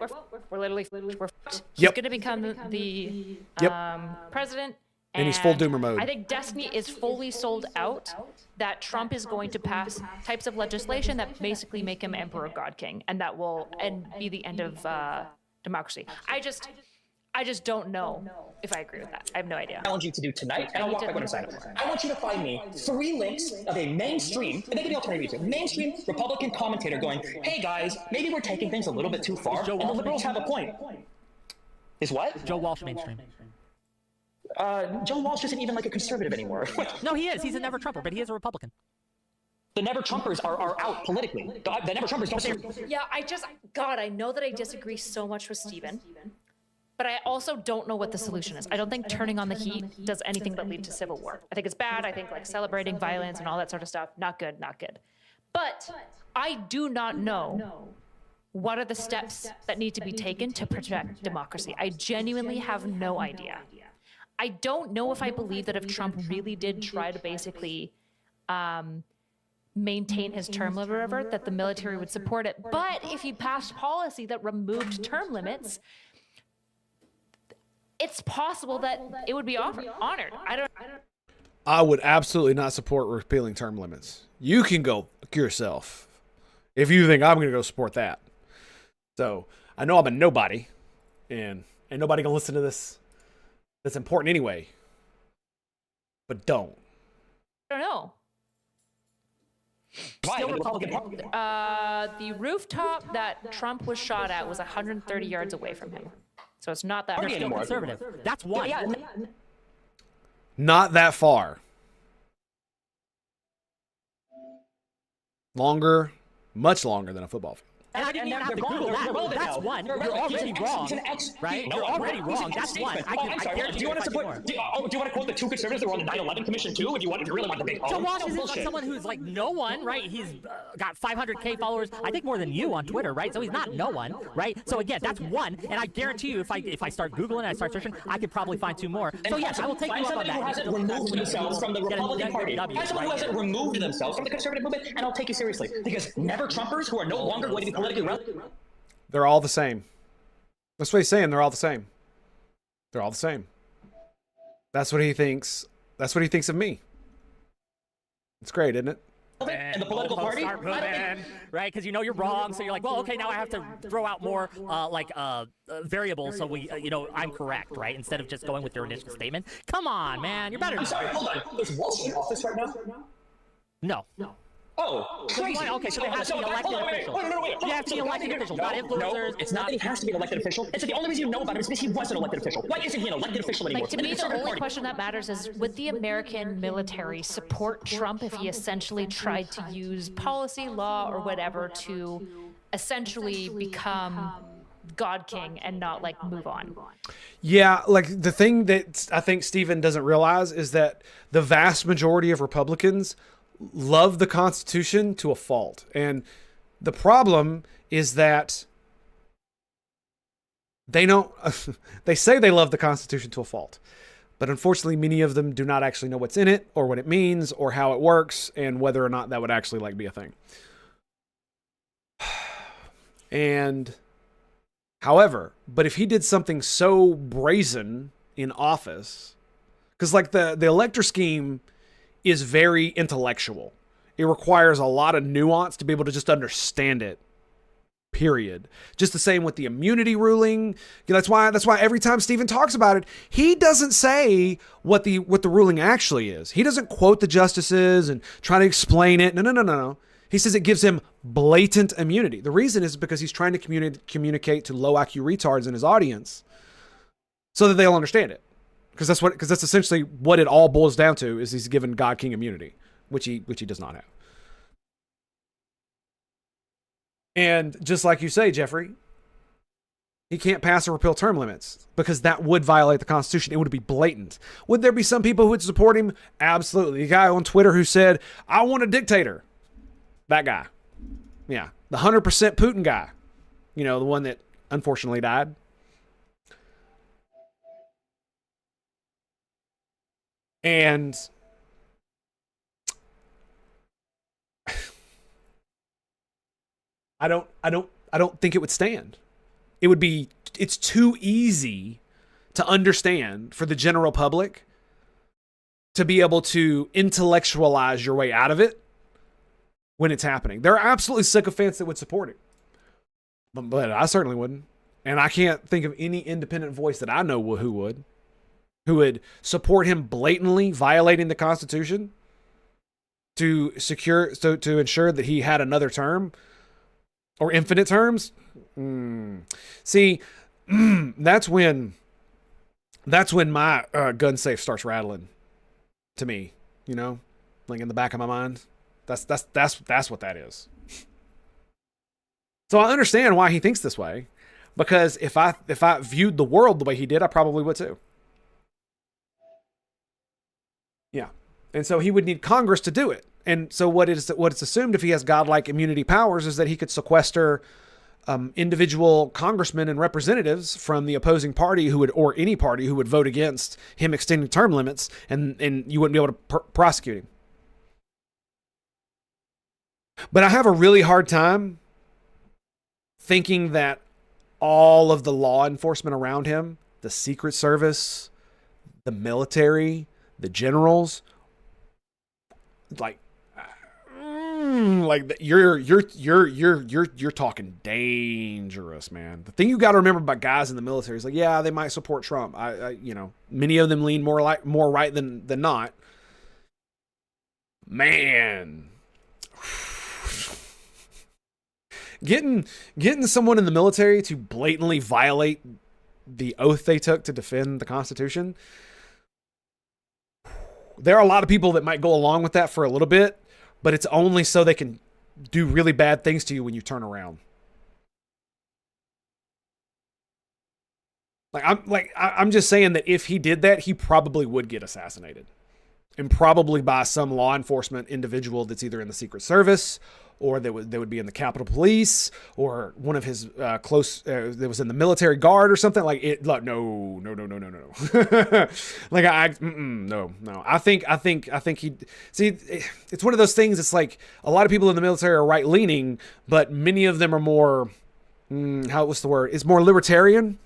we're literally we're fucked. He's Yep. going to become the president. And he's full doomer mode. I think Destiny is fully sold out that Trump is going to pass types of legislation that basically make him Emperor God King, and that will be the end of democracy. I just don't know if I agree with that. I have no idea. I challenge you to do tonight, and I'll walk back when I'm signed up for it. I want you to find me 3 links of a mainstream, and they can be alternative to mainstream Republican commentator going, hey guys, maybe we're taking things a little bit too far, and the liberals have a point. Is what? Joe Walsh mainstream. Joe Walsh isn't even like a conservative anymore. No, he is. He's a never Trumper, but he is a Republican. The never Trumpers are out politically. The never Trumpers don't say. Yeah, I know that I disagree so much with Stephen, but I also don't know what the solution is. I don't think turning on the heat does anything but lead to civil war. I think it's bad. I think like celebrating violence and all that sort of stuff, not good, not good. But I do not know what are the steps that need to be taken to protect democracy. I genuinely have no idea. I don't know if I believe that if Trump really did try to basically maintain his term limit or whatever, that the military would support it. But if he passed policy that removed term limits, it's possible that it would be honored. I would absolutely not support repealing term limits. You can go fuck yourself if you think I'm going to go support that. So I know I'm a nobody, and ain't nobody going to listen to this. That's important anyway. But don't. I don't know. Why? The rooftop that Trump was shot at was 130 yards away from him. So it's not that They're still conservative. That's one. Yeah. Not that far. Longer, much longer than a football field. And I didn't even have to Google that. That's one. You're already wrong, right? You're already wrong. That's one. I guarantee do you want to support? Do you want to quote the 2 conservatives that were on the 9/11 Commission too? If you really want to debate? Joe Walsh is someone who's like no one, right? He's got 500K followers. I think more than you on Twitter, right? So he's not no one, right? So again, that's one. And I guarantee you, if I start Googling and I start searching, I could probably find 2 more. So yes, I will take you up on that. Who hasn't removed themselves from the Republican Party? Find someone who hasn't removed themselves from the conservative movement, and I'll take you seriously. Because never Trumpers who are no longer going to be politically relevant. They're all the same. That's what he's saying. They're all the same. They're all the same. That's what he thinks. That's what he thinks of me. It's great, isn't it? And the political party, right? Because you know you're wrong, so you're like, well, okay, now I have to throw out more variables, so I'm correct, right? Instead of just going with your initial statement. Come on, man, you're better. I'm sorry, hold on. Is Walsh in office right now? No. Oh, crazy. Okay, so they have to be elected officials. They have to be elected officials, not influencers. No, it's not that he has to be an elected official. It's that the only reason you know about him is because he was an elected official. Why isn't he an elected official anymore? Like, to me, the only question that matters is, would the American military support Trump if he essentially tried to use policy, law, or whatever to essentially become God King and not, like, move on? Yeah, like the thing that I think Stephen doesn't realize is that the vast majority of Republicans love the Constitution to a fault. And the problem is that they don't, they say they love the Constitution to a fault, but unfortunately many of them do not actually know what's in it or what it means or how it works and whether or not that would actually like be a thing. And however, but if he did something so brazen in office, because like the elector scheme is very intellectual. It requires a lot of nuance to be able to just understand it. Period. Just the same with the immunity ruling. That's why every time Stephen talks about it, he doesn't say what the ruling actually is. He doesn't quote the justices and try to explain it. No. He says it gives him blatant immunity. The reason is because he's trying to communicate to low IQ retards in his audience so that they'll understand it. Because that's essentially what it all boils down to, is he's given God King immunity, which he does not have. And just like you say, Jeffrey, he can't pass or repeal term limits because that would violate the Constitution. It would be blatant. Would there be some people who would support him? Absolutely. The guy on Twitter who said, I want a dictator. That guy. Yeah. The 100% Putin guy. You know, the one that unfortunately died. And I don't think it would stand. It's too easy to understand for the general public to be able to intellectualize your way out of it when it's happening. There are absolutely sycophants that would support it, but I certainly wouldn't. And I can't think of any independent voice that I know who would support him blatantly violating the Constitution to ensure that he had another term or infinite terms. See, that's when my gun safe starts rattling to me, you know, like in the back of my mind. That's what that is. So I understand why he thinks this way, because if I viewed the world the way he did, I probably would too. Yeah. And so he would need Congress to do it. And so what it's assumed, if he has godlike immunity powers, is that he could sequester individual congressmen and representatives from the opposing party or any party who would vote against him extending term limits, and you wouldn't be able to prosecute him. But I have a really hard time thinking that all of the law enforcement around him, the Secret Service, the military, the generals, like you're talking dangerous, man. The thing you got to remember about guys in the military is, like, yeah, they might support Trump. Many of them lean more right than not. Man, getting someone in the military to blatantly violate the oath they took to defend the Constitution. There are a lot of people that might go along with that for a little bit, but it's only so they can do really bad things to you when you turn around. I'm just saying that if he did that, he probably would get assassinated, and probably by some law enforcement individual that's either in the Secret Service, or they would be in the Capitol Police, or one of his close that was in the military guard or something. Like it. Like, no. Like no. I think he. See, it's one of those things. It's like a lot of people in the military are right leaning, but many of them are more. What's the word? It's more libertarian,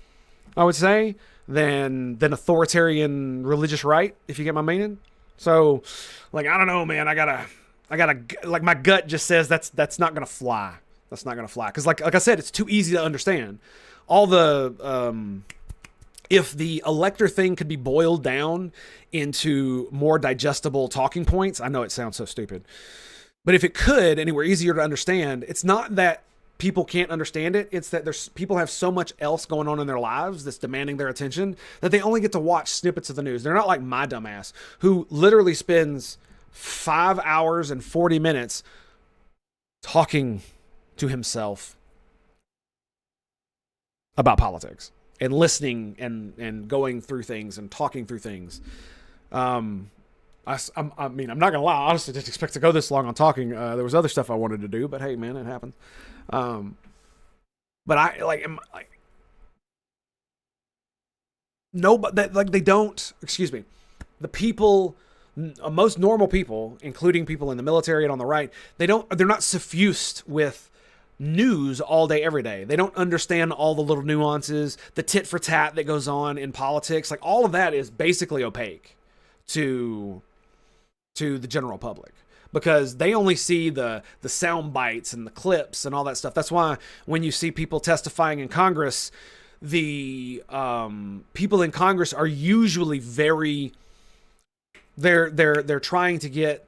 I would say, than authoritarian religious right. If you get my meaning. So, like, I don't know, man. I gotta, like, my gut just says that's not gonna fly. That's not gonna fly. Cause like I said, it's too easy to understand. All the, if the elector thing could be boiled down into more digestible talking points, I know it sounds so stupid, but if it could, and it were easier to understand, it's not that people can't understand it. It's that people have so much else going on in their lives that's demanding their attention that they only get to watch snippets of the news. They're not like my dumbass who literally spends 5 hours and 40 minutes talking to himself about politics and listening and going through things and talking through things. I mean, I'm not gonna lie. I honestly didn't expect to go this long on talking. There was other stuff I wanted to do, but hey, man, it happened. But I no, but that, like, they don't. Excuse me. The people, most normal people, including people in the military and on the right, they're not suffused with news all day, every day. They don't understand all the little nuances, the tit for tat that goes on in politics. Like, all of that is basically opaque to the general public, because they only see the sound bites and the clips and all that stuff. That's why when you see people testifying in Congress, the people in Congress are usually they're trying to get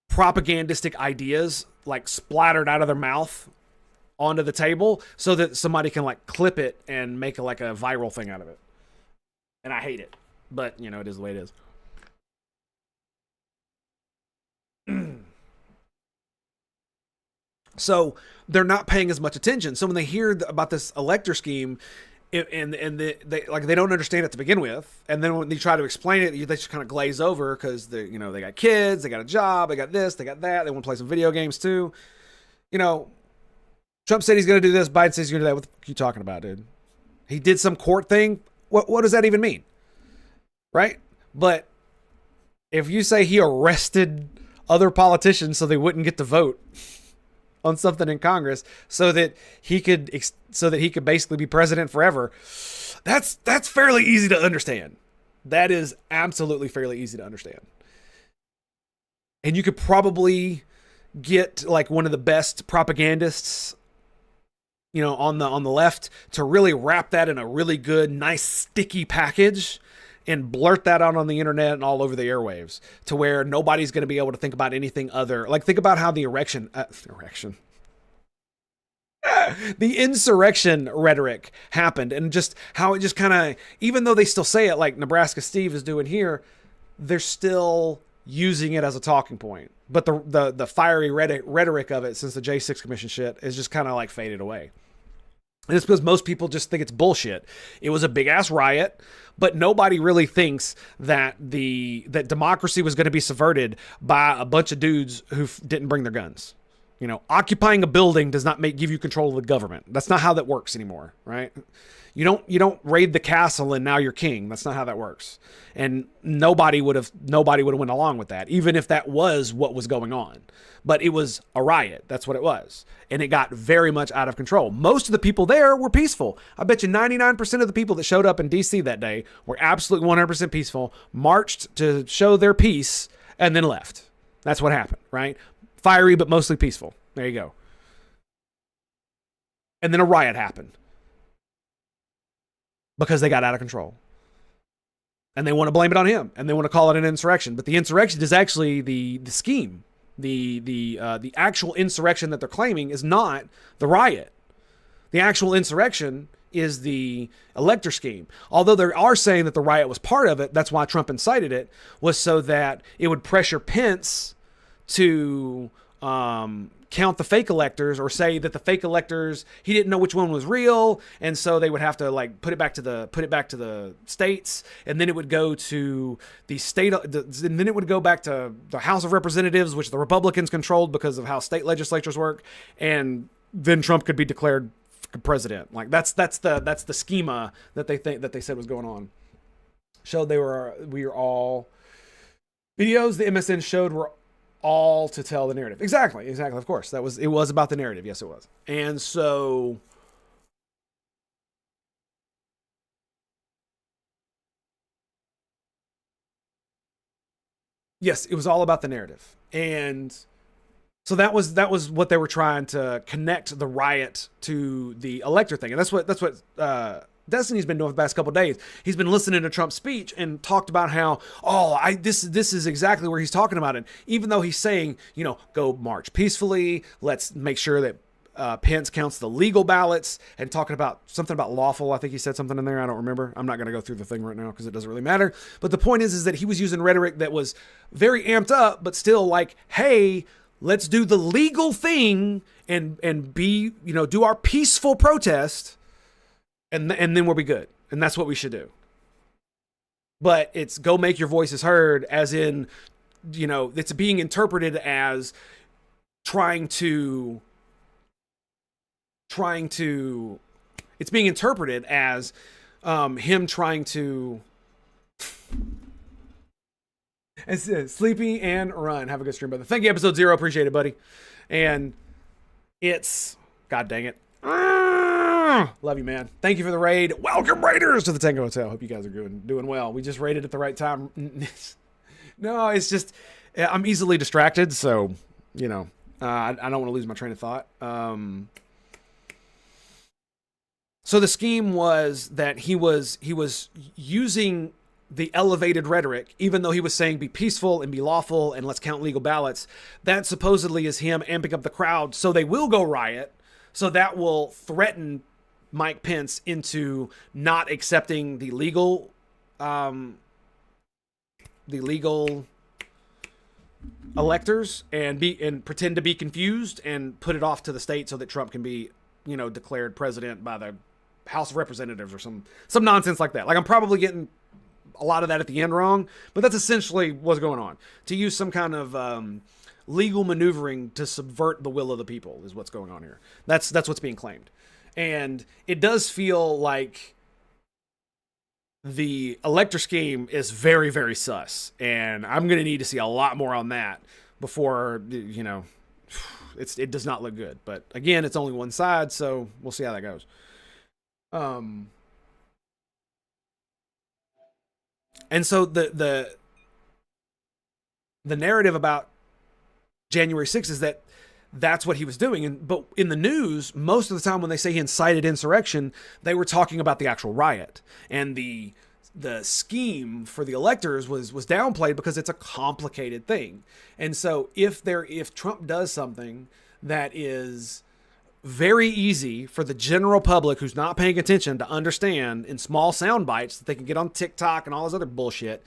propagandistic ideas like splattered out of their mouth onto the table so that somebody can like clip it and make like a viral thing out of it. And I hate it, but you know, it is the way it is. So they're not paying as much attention. So when they hear about this elector scheme, and they don't understand it to begin with, and then when they try to explain it, they just kind of glaze over because they got kids, they got a job, they got this, they got that, they want to play some video games too. You know, Trump said he's going to do this, Biden says he's going to do that. What the fuck are you talking about, dude? He did some court thing. What does that even mean, right? But if you say he arrested other politicians so they wouldn't get to vote, on something in Congress so that he could basically be president forever. That's fairly easy to understand. That is absolutely fairly easy to understand. And you could probably get like one of the best propagandists, on the left to really wrap that in a really good, nice, sticky package and blurt that out on the internet and all over the airwaves to where nobody's going to be able to think about anything other. Like, think about how the the insurrection rhetoric happened, and just how it just kind of, even though they still say it like Nebraska Steve is doing here, they're still using it as a talking point. But the fiery rhetoric of it since the J6 Commission shit is just kind of like faded away. And it's because most people just think it's bullshit. It was a big ass riot, but nobody really thinks that that democracy was going to be subverted by a bunch of dudes who didn't bring their guns. Occupying a building does not give you control of the government. That's not how that works anymore, right? You don't raid the castle and now you're king. That's not how that works. And nobody would have went along with that, even if that was what was going on. But it was a riot. That's what it was. And it got very much out of control. Most of the people there were peaceful. I bet you 99% of the people that showed up in DC that day were absolutely 100% peaceful, marched to show their peace, and then left. That's what happened, right? Fiery, but mostly peaceful. There you go. And then a riot happened because they got out of control. And they want to blame it on him, and they want to call it an insurrection. But the insurrection is actually the scheme. The actual insurrection that they're claiming is not the riot. The actual insurrection is the elector scheme. Although they are saying that the riot was part of it, that's why Trump incited it, was so that it would pressure Pence to count the fake electors, or say that the fake electors, he didn't know which one was real, and so they would have to like put it back to the states, and then it would go to the state, and then it would go back to the House of Representatives, which the Republicans controlled because of how state legislatures work, and then Trump could be declared president. Like that's the schema that they said was going on. Showed we were all videos the MSN showed were all to tell the narrative. Exactly. Of course, it was about the narrative. Yes, it was. And so, yes, it was all about the narrative. And so that was what they were trying to connect the riot to the elector thing. And that's what Destiny's been doing for the past couple of days. He's been listening to Trump's speech and talked about how, this is exactly where he's talking about it. Even though he's saying, go march peacefully. Let's make sure that Pence counts the legal ballots, and talking about something about lawful. I think he said something in there. I don't remember. I'm not going to go through the thing right now because it doesn't really matter. But the point is that he was using rhetoric that was very amped up, but still like, hey, let's do the legal thing and be, do our peaceful protest. And then we'll be good. And that's what we should do. But it's go make your voices heard, as in, it's being interpreted as it's being interpreted as him trying to sleepy and run. Have a good stream, brother. Thank you, episode 0. Appreciate it, buddy. And it's, god dang it. Love you, man. Thank you for the raid. Welcome, Raiders, to the Tango Hotel. Hope you guys are doing well. We just raided at the right time. No, it's just I'm easily distracted, so I don't want to lose my train of thought. So the scheme was that he was using the elevated rhetoric, even though he was saying be peaceful and be lawful and let's count legal ballots. That supposedly is him amping up the crowd so they will go riot. So that will threaten Mike Pence into not accepting the legal electors and pretend to be confused and put it off to the state so that Trump can be, declared president by the House of Representatives or some nonsense like that. Like, I'm probably getting a lot of that at the end wrong, but that's essentially what's going on. To use some kind of legal maneuvering to subvert the will of the people is what's going on here. That's what's being claimed. And it does feel like the elector scheme is very, very sus. And I'm going to need to see a lot more on that before, it does not look good. But again, it's only one side, so we'll see how that goes. And so the narrative about January 6th is that that's what he was doing. But in the news, most of the time when they say he incited insurrection, they were talking about the actual riot. And the scheme for the electors was downplayed because it's a complicated thing. And so if Trump does something that is very easy for the general public who's not paying attention to understand in small sound bites that they can get on TikTok and all this other bullshit,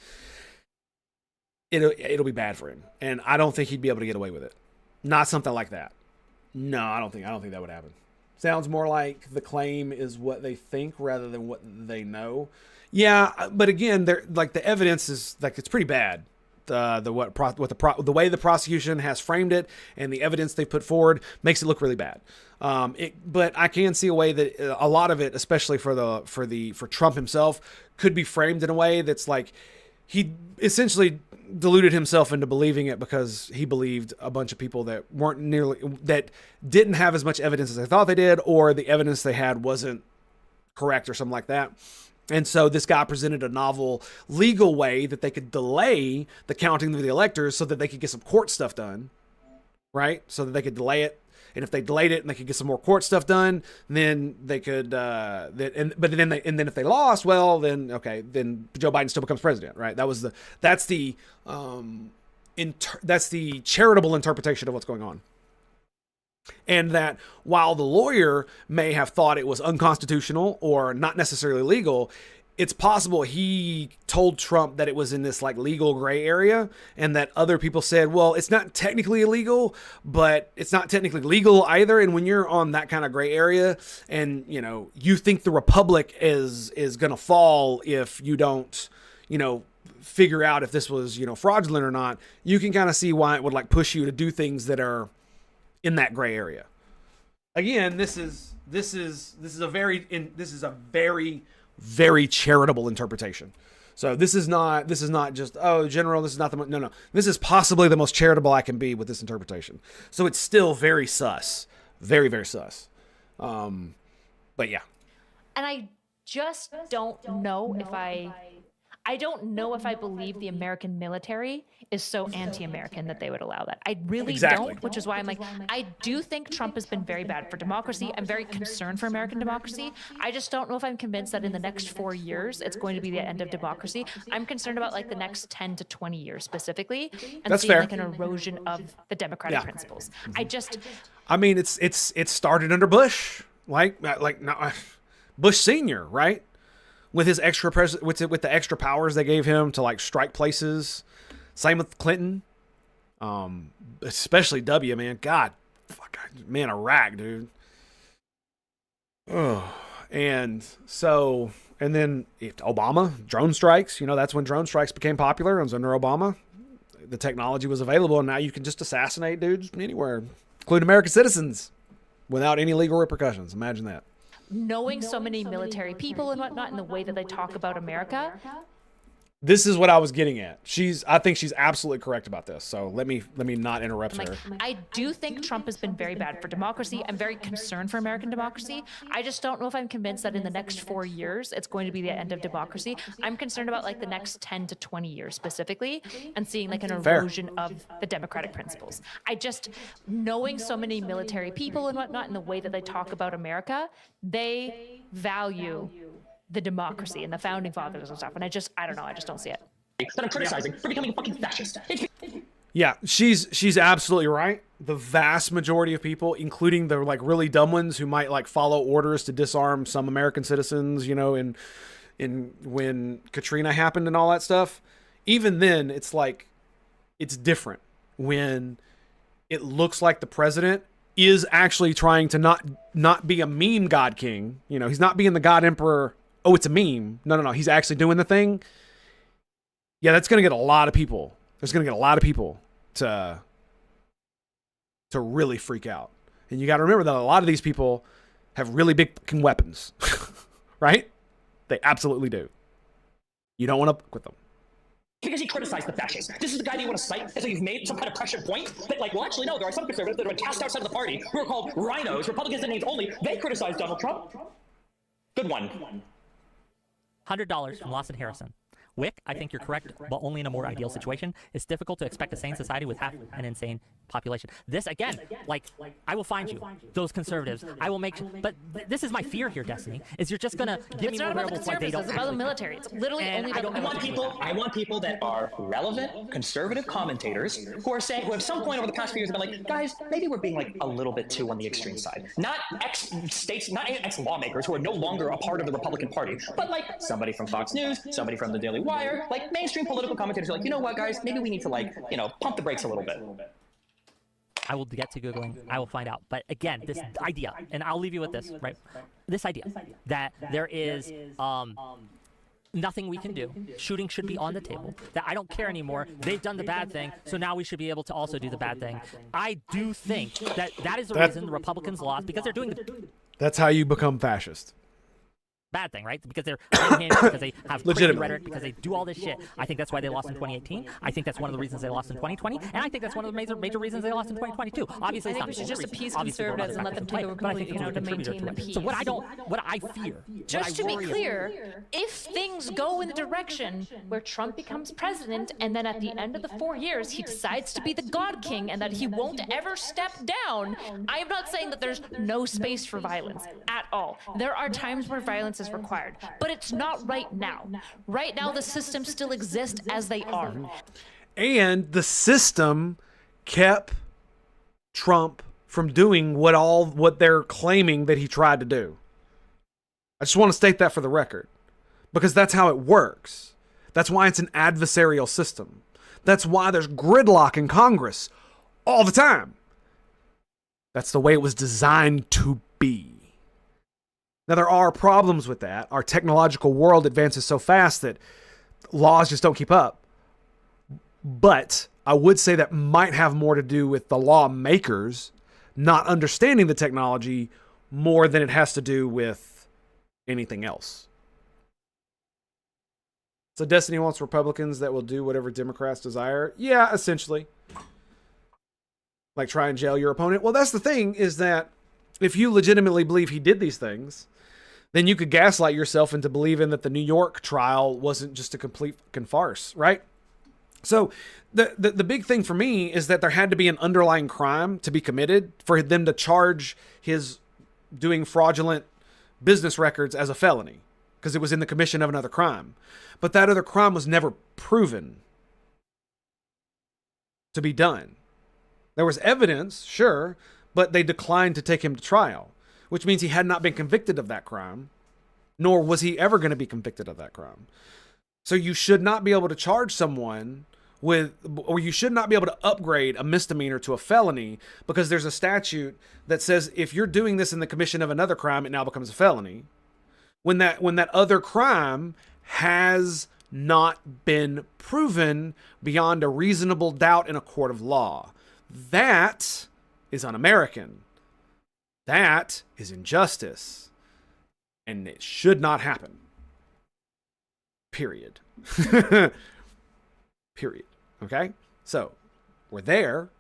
it'll be bad for him. And I don't think he'd be able to get away with it. Not something like that. No, I don't think that would happen. Sounds more like the claim is what they think rather than what they know. Yeah, but again, the evidence is like it's pretty bad. The way the prosecution has framed it and the evidence they put forward makes it look really bad. But I can see a way that a lot of it, especially for Trump himself, could be framed in a way that's like he essentially deluded himself into believing it because he believed a bunch of people that didn't have as much evidence as they thought they did, or the evidence they had wasn't correct or something like that. And so this guy presented a novel legal way that they could delay the counting of the electors so that they could get some court stuff done, right? So that they could delay it. And if they delayed it and they could get some more court stuff done, then they could, then if they lost, well, then, okay, then Joe Biden still becomes president, right? That's the charitable interpretation of what's going on. And that while the lawyer may have thought it was unconstitutional or not necessarily legal, it's possible he told Trump that it was in this like legal gray area, and that other people said, well, it's not technically illegal, but it's not technically legal either. And when you're on that kind of gray area and, you think the republic is going to fall if you don't, figure out if this was, fraudulent or not, you can kind of see why it would like push you to do things that are in that gray area. Again, this is a very, very charitable interpretation. So this is not just, oh, general, this is not no. This is possibly the most charitable I can be with this interpretation. So it's still very sus. Very, very sus. But yeah. And I just don't know if I don't know if I believe the American military is so anti-American that they would allow that. I really don't, which is why I'm like, I do think Trump has been very bad for democracy. I'm very concerned for American democracy. I just don't know if I'm convinced that in the next 4 years, it's going to be the end of democracy. I'm concerned about like the next 10 to 20 years specifically, and That's seeing fair. like an erosion of the democratic principles. I mean, it started under Bush, Bush Senior, right? With his with the extra powers they gave him to like strike places. Same with Clinton. Especially W, man. God, fuck, man, Iraq, dude. Oh, and then Obama, drone strikes, that's when drone strikes became popular. It was under Obama. The technology was available, and now you can just assassinate dudes anywhere, including American citizens, without any legal repercussions. Imagine that. Knowing so many military people and whatnot, and the way that they talk about America. This is what I was getting at. I think she's absolutely correct about this. So let me not interrupt her. I do think Trump has been very bad for democracy. I'm very concerned for American democracy. I just don't know if I'm convinced that in the next 4 years, it's going to be the end of democracy. I'm concerned about like the next 10 to 20 years specifically, and seeing like an erosion of the democratic principles. Knowing so many military people and whatnot, and the way that they talk about America, they value the democracy and the founding fathers and stuff. And I don't know. I just don't see it. That I'm criticizing for becoming a fucking fascist. Yeah, she's absolutely right. The vast majority of people, including the like really dumb ones who might like follow orders to disarm some American citizens, in when Katrina happened and all that stuff. Even then, it's like it's different when it looks like the president is actually trying to not be a meme god king. He's not being the god emperor. Oh, it's a meme. No. He's actually doing the thing. Yeah, that's going to get a lot of people. There's going to get a lot of people to really freak out. And you got to remember that a lot of these people have really big fucking weapons, right? They absolutely do. You don't want to fuck with them. because he criticized the fascists. This is the guy that you want to cite as so you've made some kind of prescient point that, like, well, actually, no, there are some conservatives that have been cast outside of the party who are called rhinos, Republicans in names only. They criticize Donald Trump. Good one. $100 from Lawson Harrison. Wick, I think you're correct, but only in a more ideal situation. It's difficult to expect a sane society with half an insane population. This, again, like, I will find you, those conservatives. I will make, but this is my fear here, Destiny, is you're just going to give me more variables like they don't. It's about the military. It's literally only about the military. I want people that are relevant, conservative commentators who are saying, who at some point over the past few years have been like, guys, maybe we're being like a little bit too on the extreme side. Not ex-states, not ex-lawmakers who are no longer a part of the Republican Party, but like somebody from Fox News, somebody from the Daily Wire, like mainstream political commentators are like, you know what, guys, maybe we need to, like, you know, pump the brakes a little bit. I will get to Googling. I will find out. But again, this idea, and I'll leave you with this, right? This idea that there is nothing we can do. Shooting should be on the table. That I don't care anymore. They've done the bad thing, so now we should be able to also do the bad thing. I do think that that is the reason the Republicans lost, because they're doing the... That's how you become fascist. Bad thing, right? Because they're right-handed, because they have crazy Legitimate rhetoric, because they do all this shit. I think that's why they lost in 2018. I think that's one of the reasons they lost in 2020, and I think that's one of the major reasons they lost in 2022. Obviously, I think we it's should not just the appease reason. Obviously, there are conservatives and let them take over but I think completely, it's a to maintain the contributor to it. peace. So what I fear, Just to be clear, if things go in the direction where Trump becomes president and then at the end of the 4 years he decides to be the God King and that he won't ever step down, I am not saying that there's no space for violence at all. There are times where violence is required, but it's not right now. Right now, the systems still exist as they are. And the system kept Trump from doing what they're claiming that he tried to do. I just want to state that for the record, because that's how it works. That's why it's an adversarial system. That's why there's gridlock in Congress all the time. That's the way it was designed to be. Now, there are problems with that. Our technological world advances so fast that laws just don't keep up. But I would say that might have more to do with the lawmakers not understanding the technology more than it has to do with anything else. So Destiny wants Republicans that will do whatever Democrats desire. Yeah, essentially. Like try and jail your opponent. Well, that's the thing, is that if you legitimately believe he did these things, then you could gaslight yourself into believing that the New York trial wasn't just a complete fucking farce, right? So the big thing for me is that there had to be an underlying crime to be committed for them to charge his doing fraudulent business records as a felony, because it was in the commission of another crime. But that other crime was never proven to be done. There was evidence, sure, but they declined to take him to trial, which means he had not been convicted of that crime, nor was he ever going to be convicted of that crime. So you should not be able to charge someone with, or you should not be able to upgrade a misdemeanor to a felony because there's a statute that says if you're doing this in the commission of another crime, it now becomes a felony. When that other crime has not been proven beyond a reasonable doubt in a court of law. That is un-American. That is injustice. And it should not happen. Period. Period. Okay? So, we're there.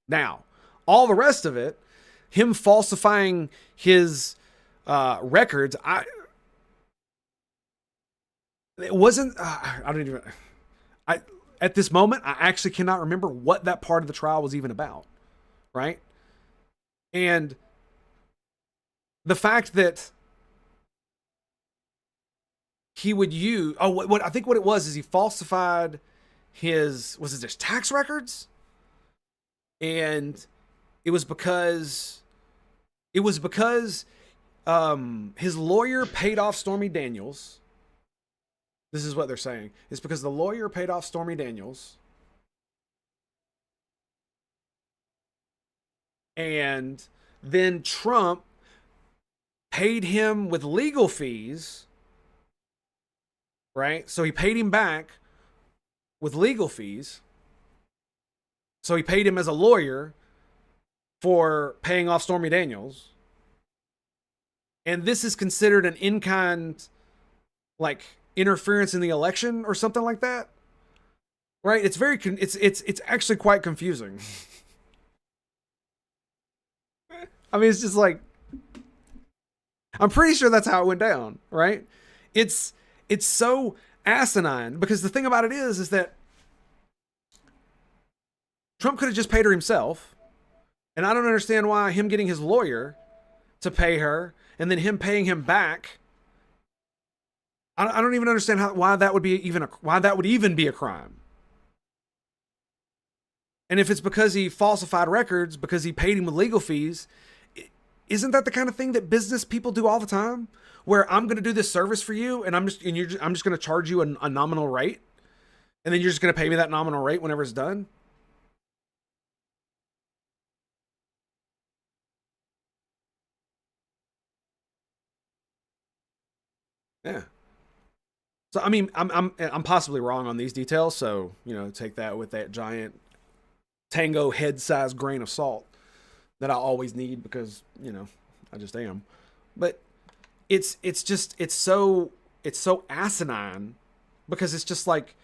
Now, all the rest of it, him falsifying his records, it wasn't, at this moment, I actually cannot remember what that part of the trial was even about. Right? And the fact that he would use, what I think what it was is he falsified his tax records? And it was because his lawyer paid off Stormy Daniels. This is what they're saying. It's because the lawyer paid off Stormy Daniels. And then Trump paid him with legal fees, right? So he paid him back with legal fees. So he paid him as a lawyer for paying off Stormy Daniels. And this is considered an in-kind, like, interference in the election or something like that. Right? It's very it's actually quite confusing. I mean, it's just like, I'm pretty sure that's how it went down, right? It's so asinine because the thing about it is that Trump could have just paid her himself, and I don't understand why him getting his lawyer to pay her and then him paying him back. I don't even understand why that would even be a crime. And if it's because he falsified records because he paid him with legal fees, isn't that the kind of thing that business people do all the time? Where I'm going to do this service for you, and I'm just going to charge you a nominal rate, and then you're just going to pay me that nominal rate whenever it's done. Yeah. So I mean, I'm possibly wrong on these details, so take that with that giant Tango head-sized grain of salt that I always need because I just am. But it's so asinine because it's just like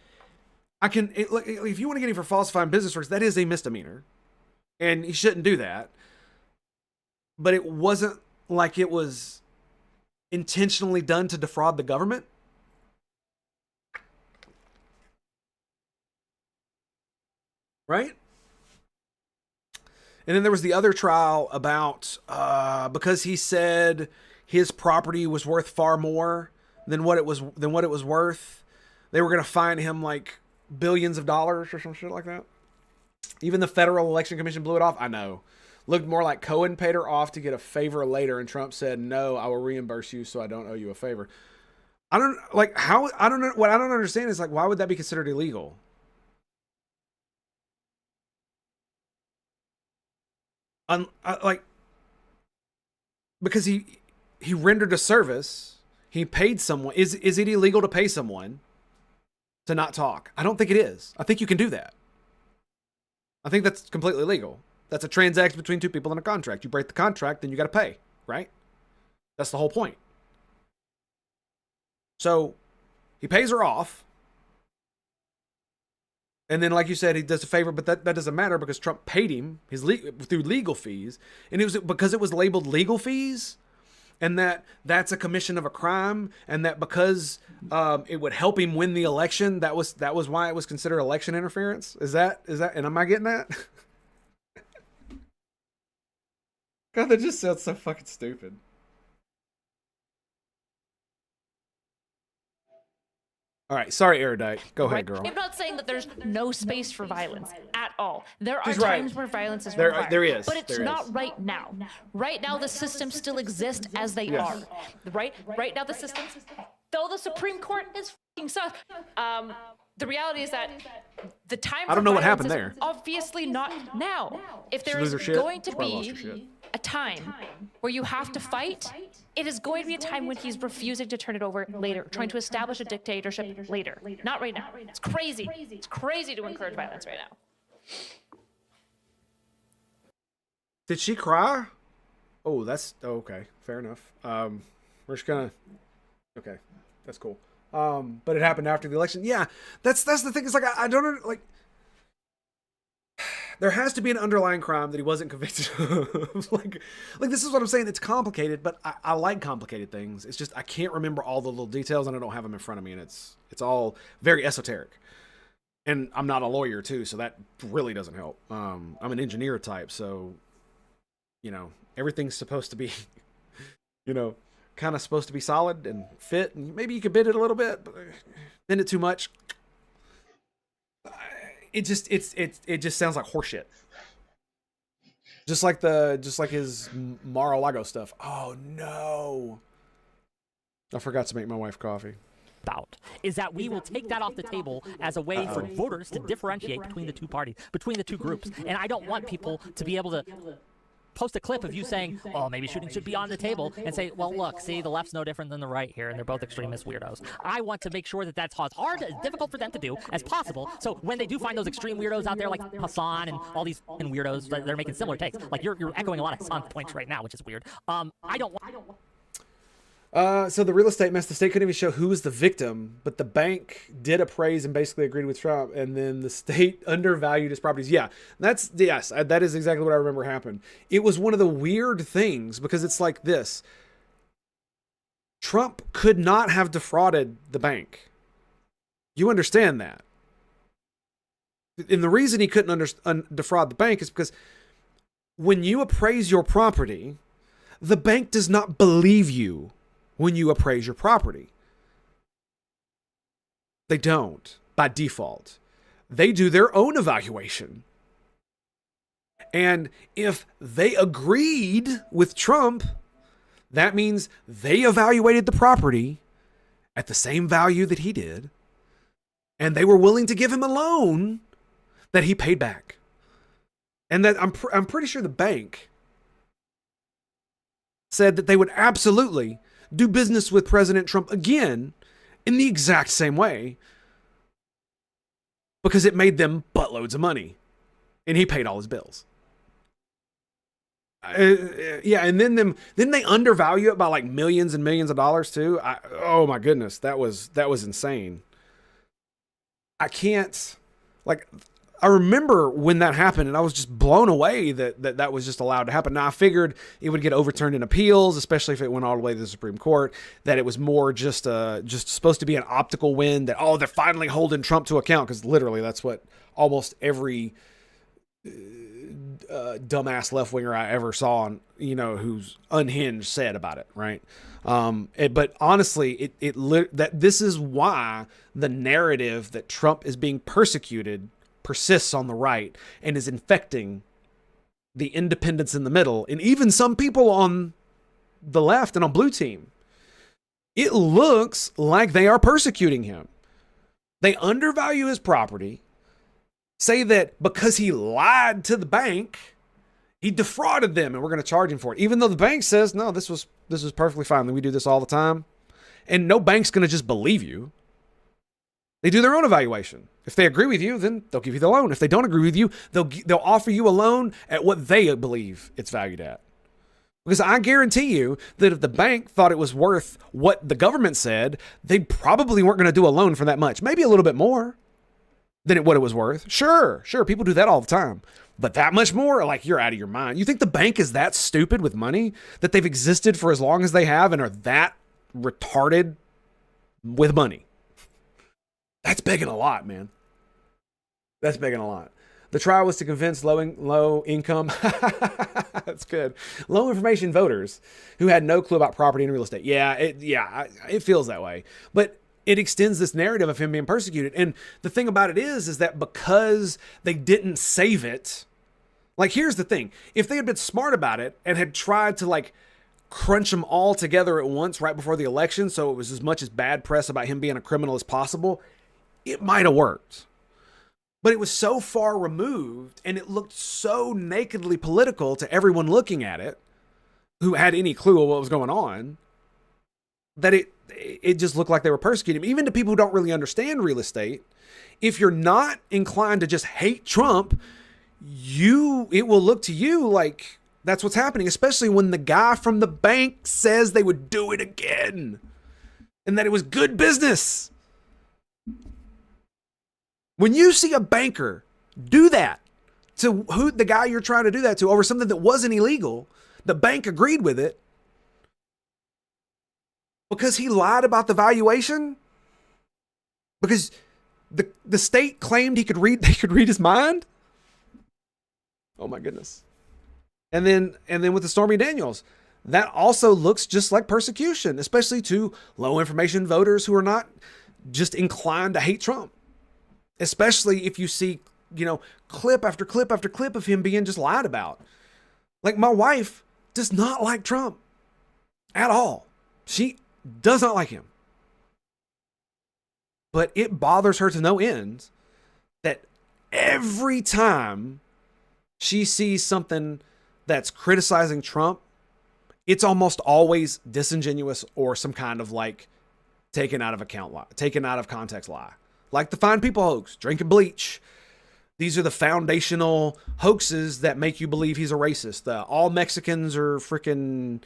if you want to get him for falsifying business records, that is a misdemeanor, and he shouldn't do that. But it wasn't like it was intentionally done to defraud the government. Right? And then there was the other trial about because he said his property was worth far more than what it was worth. They were going to fine him like billions of dollars or some shit like that. Even the Federal Election Commission blew it off. I know. Looked more like Cohen paid her off to get a favor later, and Trump said, "No, I will reimburse you, so I don't owe you a favor." I don't know. What I don't understand is like, why would that be considered illegal? Because he rendered a service, he paid someone. Is it illegal to pay someone to not talk? I don't think it is. I think you can do that. I think that's completely legal. That's a transaction between two people in a contract. You break the contract, then you got to pay, right? That's the whole point. So he pays her off. And then, like you said, he does a favor, but that doesn't matter because Trump paid him through legal fees. And it was because it was labeled legal fees, and that's a commission of a crime, and that because it would help him win the election, that was why it was considered election interference. Is that? And am I getting that? God, that just sounds so fucking stupid. All right, sorry, Erudite. Go ahead, girl. I'm not saying that there's no space for violence at all. There are She's right. times where violence is required. There is. But it's not right now. Right now, the systems still exist as they are. Right now, the systems, though the Supreme Court is f***ing sus. The reality is that the time I don't know what happened is there. Obviously not now. If there is going to be a time where you have to fight, it is going to be a time when he's refusing to turn it over later, trying to establish a dictatorship later. Not right now. It's crazy. It's crazy to encourage violence right now. Did she cry? Oh, okay. Fair enough. We're just gonna. Okay, that's cool. But it happened after the election. Yeah, that's the thing. It's like I don't like. There has to be an underlying crime that he wasn't convicted of. like this is what I'm saying. It's complicated, but I like complicated things. It's just I can't remember all the little details, and I don't have them in front of me, and it's all very esoteric. And I'm not a lawyer too, so that really doesn't help. I'm an engineer type, so everything's supposed to be, kind of supposed to be solid and fit, and maybe you could bend it a little bit, but bend it too much. It just sounds like horseshit. Just like his Mar-a-Lago stuff. Oh no! I forgot to make my wife coffee. About is that we will take that off the table as a way for voters to differentiate between the two parties, between the two groups. And I don't want people to be able to post a clip of you saying, oh, maybe shooting should be on the table, and say, well, look, see, the left's no different than the right here, and they're both extremist weirdos. I want to make sure that that's as hard, as difficult for them to do as possible, so when they do find those extreme weirdos out there like Hassan and all these weirdos that are making similar takes, like you're echoing a lot of Hassan's points right now, which is weird. I don't want... So the real estate mess, the state couldn't even show who was the victim, but the bank did appraise and basically agreed with Trump, and then the state undervalued his properties. Yeah, that is exactly what I remember happened. It was one of the weird things because it's like this. Trump could not have defrauded the bank. You understand that. And the reason he couldn't defraud the bank is because when you appraise your property, the bank does not believe you when you appraise your property. They don't, by default. They do their own evaluation. And if they agreed with Trump, that means they evaluated the property at the same value that he did, and they were willing to give him a loan that he paid back. And that I'm pretty sure the bank said that they would absolutely do business with President Trump again in the exact same way because it made them buttloads of money and he paid all his bills. Yeah, and then they undervalue it by like millions and millions of dollars too. Oh my goodness, that was insane. I can't, like, I remember when that happened and I was just blown away that was just allowed to happen. Now I figured it would get overturned in appeals, especially if it went all the way to the Supreme Court, that it was more just supposed to be an optical win, that, oh, they're finally holding Trump to account, because literally that's what almost every dumbass left-winger I ever saw on, who's unhinged said about it, right? But honestly, that this is why the narrative that Trump is being persecuted persists on the right and is infecting the independents in the middle and even some people on the left and on blue team. It looks like they are persecuting him. They undervalue his property, say that because he lied to the bank, he defrauded them and we're going to charge him for it. Even though the bank says, no, this was perfectly fine. We do this all the time. And no bank's going to just believe you. They do their own evaluation. If they agree with you, then they'll give you the loan. If they don't agree with you, they'll offer you a loan at what they believe it's valued at. Because I guarantee you that if the bank thought it was worth what the government said, they probably weren't going to do a loan for that much. Maybe a little bit more than what it was worth. Sure. People do that all the time. But that much more, like, you're out of your mind. You think the bank is that stupid with money that they've existed for as long as they have and are that retarded with money? That's begging a lot, man. That's begging a lot. The trial was to convince low income, that's good, low information voters who had no clue about property and real estate. Yeah, it feels that way. But it extends this narrative of him being persecuted. And the thing about it is that because they didn't save it, like, here's the thing. If they had been smart about it and had tried to, like, crunch them all together at once right before the election, so it was as much as bad press about him being a criminal as possible, it might have worked. But it was so far removed and it looked so nakedly political to everyone looking at it who had any clue of what was going on, that it just looked like they were persecuting him. Even to people who don't really understand real estate, if you're not inclined to just hate Trump, it will look to you like that's what's happening, especially when the guy from the bank says they would do it again and that it was good business. When you see a banker do that to the guy you're trying to do that to over something that wasn't illegal, the bank agreed with it because he lied about the valuation, because the state claimed they could read his mind. Oh my goodness. And then with the Stormy Daniels, that also looks just like persecution, especially to low information voters who are not just inclined to hate Trump. Especially if you see, clip after clip after clip of him being just lied about. Like, my wife does not like Trump at all. She does not like him. But it bothers her to no end that every time she sees something that's criticizing Trump, it's almost always disingenuous or some kind of, like, taken out of context lie. Like the Fine People hoax, drinking bleach. These are the foundational hoaxes that make you believe he's a racist. All Mexicans are freaking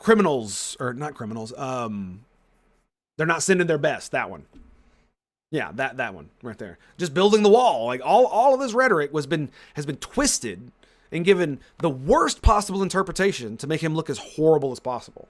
criminals, or not criminals, they're not sending their best. That one. Yeah, that one right there. Just building the wall. Like all of this rhetoric has been twisted and given the worst possible interpretation to make him look as horrible as possible.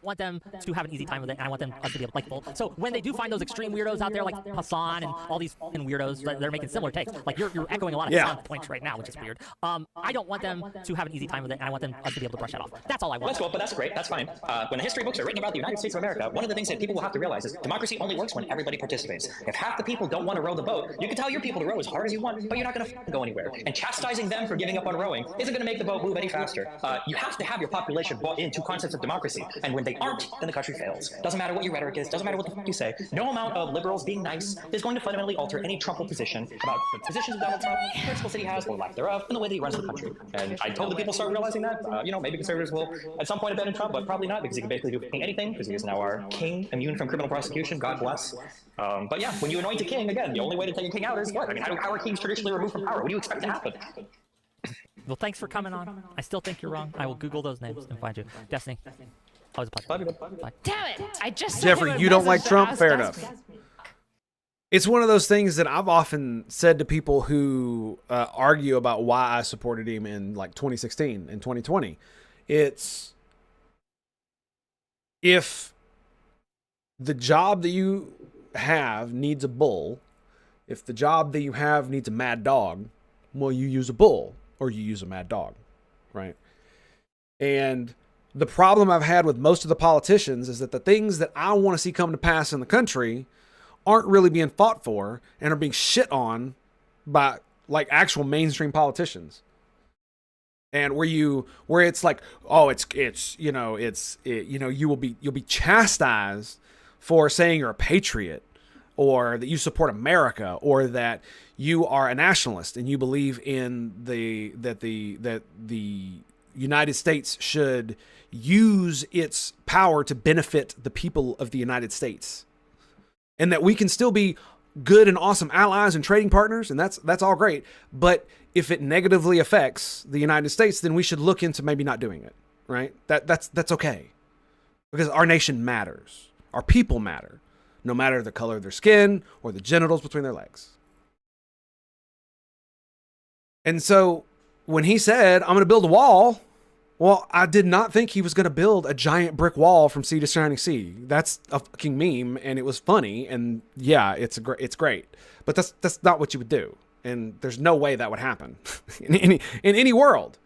Want them to have an easy time with it, and I want them to be likable. So when they do find those extreme weirdos out there, like Hassan and all these weirdos that are making similar takes, like you're echoing a lot of sound points right now, which is weird. I don't want them to have an easy time with it, and I want them to be able to brush that off. That's all I want. That's cool, but that's great. That's fine. When the history books are written about the United States of America, one of the things that people will have to realize is democracy only works when everybody participates. If half the people don't want to row the boat, you can tell your people to row as hard as you want, but you're not going to go anywhere. And chastising them for giving up on rowing isn't going to make the boat move any faster. You have to have your population bought into concepts of democracy, and when they aren't, then the country fails. Doesn't matter what your rhetoric is, doesn't matter what the fuck you say. No amount of liberals being nice is going to fundamentally alter any Trump position about the positions of Donald Trump, the principles that he has, or lack thereof, and the way that he runs the country. And I told the people start realizing that. Maybe conservatives will at some point abandon Trump, but probably not, because he can basically do anything, because he is now our king, immune from criminal prosecution, God bless. But yeah, when you anoint a king, again, the only way to take a king out is what? I mean, how are kings traditionally removed from power? What do you expect to happen? Well, thanks for coming on. I still think you're wrong. I will Google those names and find you. Destiny. Always a pleasure. Bye. Damn it! I just sent Jeffrey, him a you don't like message to Trump? ask Fair us. enough. It's one of those things that I've often said to people who argue about why I supported him in like 2016 and 2020. It's if the job that you have needs a bull, if the job that you have needs a mad dog, well, you use a bull or you use a mad dog, right? And the problem I've had with most of the politicians is that the things that I want to see come to pass in the country aren't really being fought for and are being shit on by like actual mainstream politicians. And where it's like, oh, you'll be chastised for saying you're a patriot, or that you support America, or that you are a nationalist and you believe in that the United States should use its power to benefit the people of the United States, and that we can still be good and awesome allies and trading partners, and that's all great. But if it negatively affects the United States, then we should look into maybe not doing it, right? That's okay, because our nation matters, our people matter, no matter the color of their skin or the genitals between their legs. And so when he said, I'm going to build a wall, well, I did not think he was going to build a giant brick wall from sea to shining sea. That's a fucking meme, and it was funny, and yeah, it's great. But that's not what you would do, and there's no way that would happen in any world.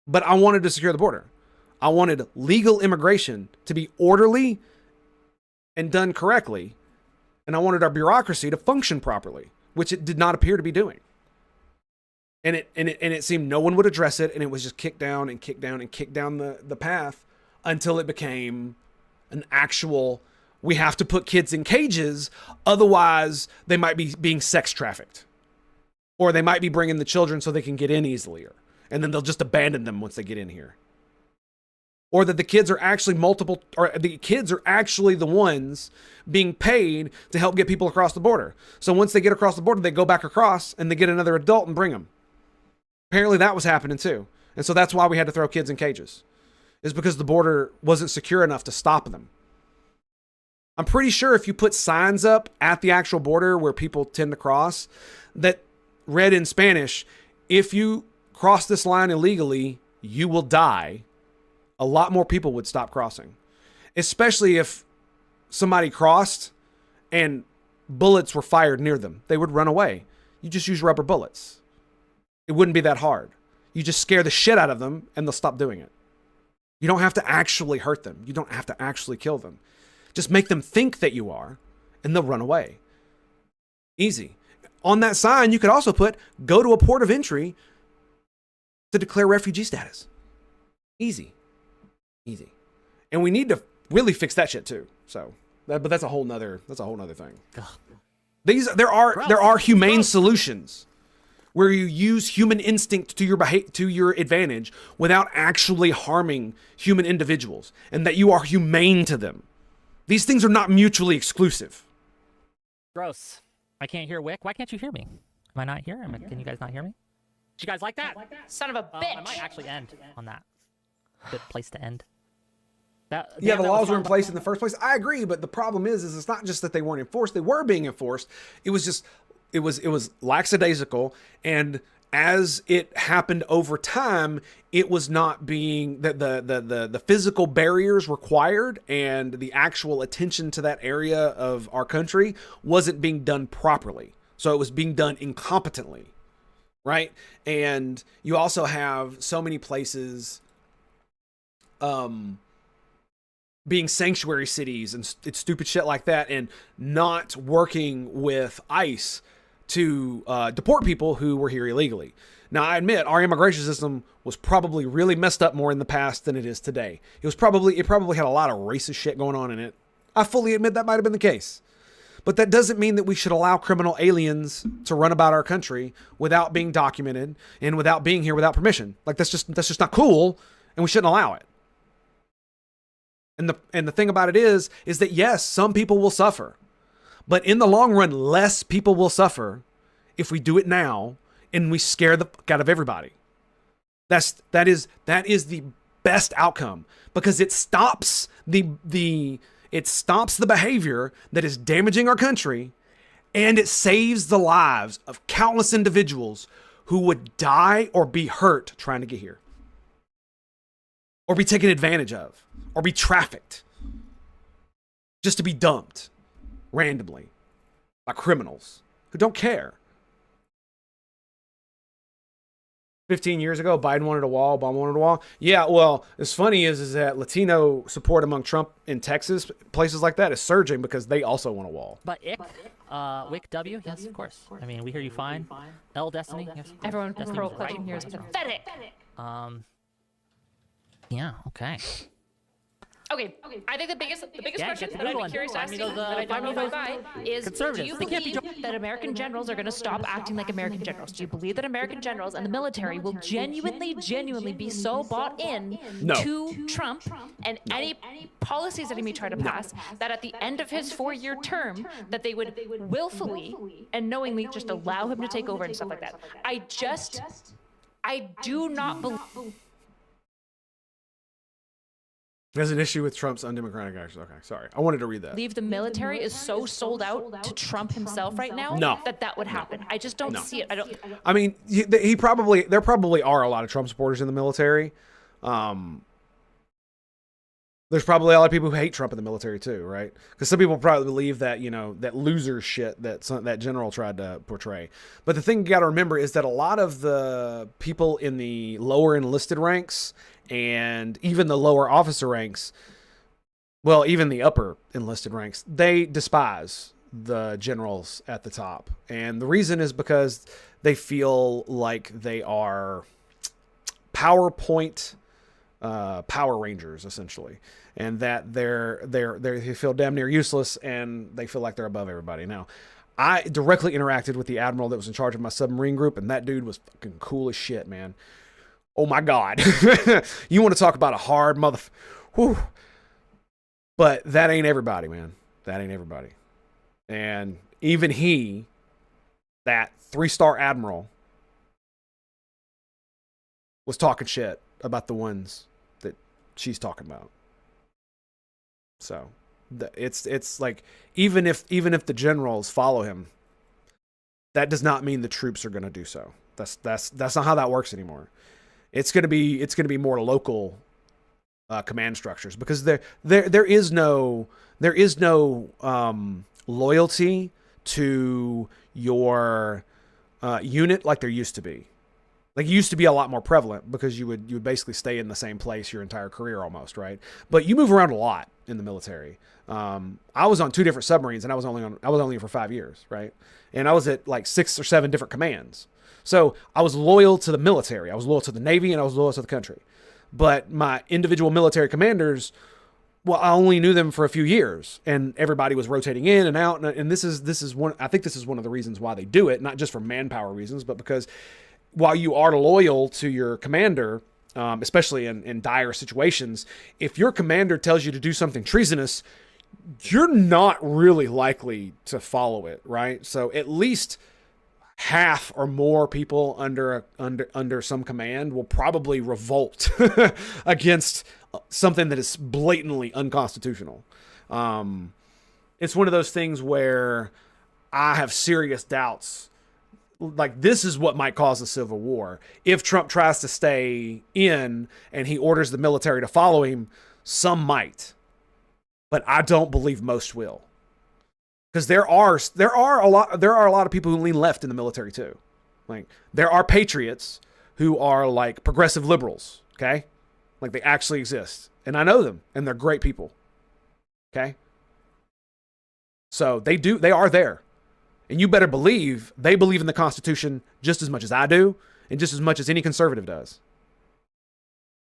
But I wanted to secure the border. I wanted legal immigration to be orderly and done correctly, and I wanted our bureaucracy to function properly, which it did not appear to be doing. And it seemed no one would address it, and it was just kicked down the path until it became an actual, we have to put kids in cages, otherwise they might be being sex trafficked. Or they might be bringing the children so they can get in easier, and then they'll just abandon them once they get in here. Or that the kids are actually the ones being paid to help get people across the border. So once they get across the border, they go back across and they get another adult and bring them. Apparently that was happening too. And so that's why we had to throw kids in cages, is because the border wasn't secure enough to stop them. I'm pretty sure if you put signs up at the actual border where people tend to cross that read in Spanish, if you cross this line illegally, you will die, a lot more people would stop crossing. Especially if somebody crossed and bullets were fired near them. They would run away. You just use rubber bullets. It wouldn't be that hard. You just scare the shit out of them and they'll stop doing it. You don't have to actually hurt them. You don't have to actually kill them. Just make them think that you are and they'll run away. Easy. On that sign, you could also put, go to a port of entry to declare refugee status. Easy. And we need to really fix that shit too. So, but that's a whole nother thing. There are humane solutions where you use human instinct to your advantage without actually harming human individuals, and that you are humane to them. These things are not mutually exclusive. Gross. I can't hear Wick. Why can't you hear me? Am I not here? Can you guys not hear me? Did you guys like that? Son of a bitch! I might actually end on that. good place to end. The laws were in place in the first place. I agree, but the problem is it's not just that they weren't enforced. They were being enforced. It was lackadaisical, and as it happened over time, it was not being the physical barriers required and the actual attention to that area of our country wasn't being done properly. So it was being done incompetently, right? And you also have so many places being sanctuary cities and it's stupid shit like that, and not working with ICE to deport people who were here illegally. Now, I admit our immigration system was probably really messed up more in the past than it is today. It probably had a lot of racist shit going on in it. I fully admit that might have been the case. But that doesn't mean that we should allow criminal aliens to run about our country without being documented and without being here without permission. Like that's just not cool, and we shouldn't allow it. And the thing about it is that yes, some people will suffer, but in the long run, less people will suffer if we do it now and we scare the fuck out of everybody. That is the best outcome, because it stops the behavior that is damaging our country, and it saves the lives of countless individuals who would die or be hurt trying to get here, or be taken advantage of, or be trafficked, just to be dumped randomly by criminals who don't care. 15 years ago, Biden wanted a wall, Obama wanted a wall. Yeah, well, what's funny is that Latino support among Trump in Texas, places like that, is surging because they also want a wall. But WICW, yes, of course. I mean, we hear you fine. L Destiny, yes. Everyone Destiny pro was clutching right. here is pathetic. Yeah, okay. Okay, I think the biggest Yeah, question get the that I'd good be one. curious to I ask mean, you, those, that I don't know those about is, do conservatives, you they can't be believe that American generals are going to stop acting like American generals? Do you believe that American generals and the military will genuinely be so bought in No. to Trump and any policies that he may try to pass, that at the end of his 4-year term, that they would willfully and knowingly just allow him to take over and stuff like that? I do not believe. There's an issue with Trump's undemocratic actions. Okay, sorry. I wanted to read that. Believe the military is so sold out to Trump himself right now No. that would happen. I just don't see it. I don't. I mean, there probably are a lot of Trump supporters in the military. There's probably a lot of people who hate Trump in the military too, right? Because some people probably believe that, that loser shit that general tried to portray. But the thing you got to remember is that a lot of the people in the lower enlisted ranks and even the lower officer ranks, well, even the upper enlisted ranks, they despise the generals at the top. And the reason is because they feel like they are PowerPoint Power Rangers, essentially, and that they feel damn near useless, and they feel like they're above everybody. Now, I directly interacted with the admiral that was in charge of my submarine group, and that dude was fucking cool as shit, man. Oh my God. You want to talk about a hard whew. But that ain't everybody, man. That ain't everybody. And even he, that 3-star admiral, was talking shit about the ones that she's talking about. So it's like, even if the generals follow him, that does not mean the troops are going to do so. That's not how that works anymore. It's going to be more local command structures, because there is no loyalty to your unit like there used to be. Like, it used to be a lot more prevalent, because you would basically stay in the same place your entire career almost, right? But you move around a lot in the military. I was on 2 different submarines, and I was only for 5 years, right? And I was at like 6 or 7 different commands. So I was loyal to the military. I was loyal to the Navy, and I was loyal to the country. But my individual military commanders, well, I only knew them for a few years, and everybody was rotating in and out. And this is one. I think this is one of the reasons why they do it, not just for manpower reasons, but because while you are loyal to your commander, especially in dire situations, if your commander tells you to do something treasonous, you're not really likely to follow it, right? So at least half or more people under some command will probably revolt against something that is blatantly unconstitutional. It's one of those things where I have serious doubts. Like, this is what might cause a civil war. If Trump tries to stay in and he orders the military to follow him, some might. But I don't believe most will. Because there are a lot of people who lean left in the military too. Like, there are patriots who are like progressive liberals, okay? Like, they actually exist. And I know them, and they're great people. Okay? So they are there. And you better believe they believe in the Constitution just as much as I do, and just as much as any conservative does.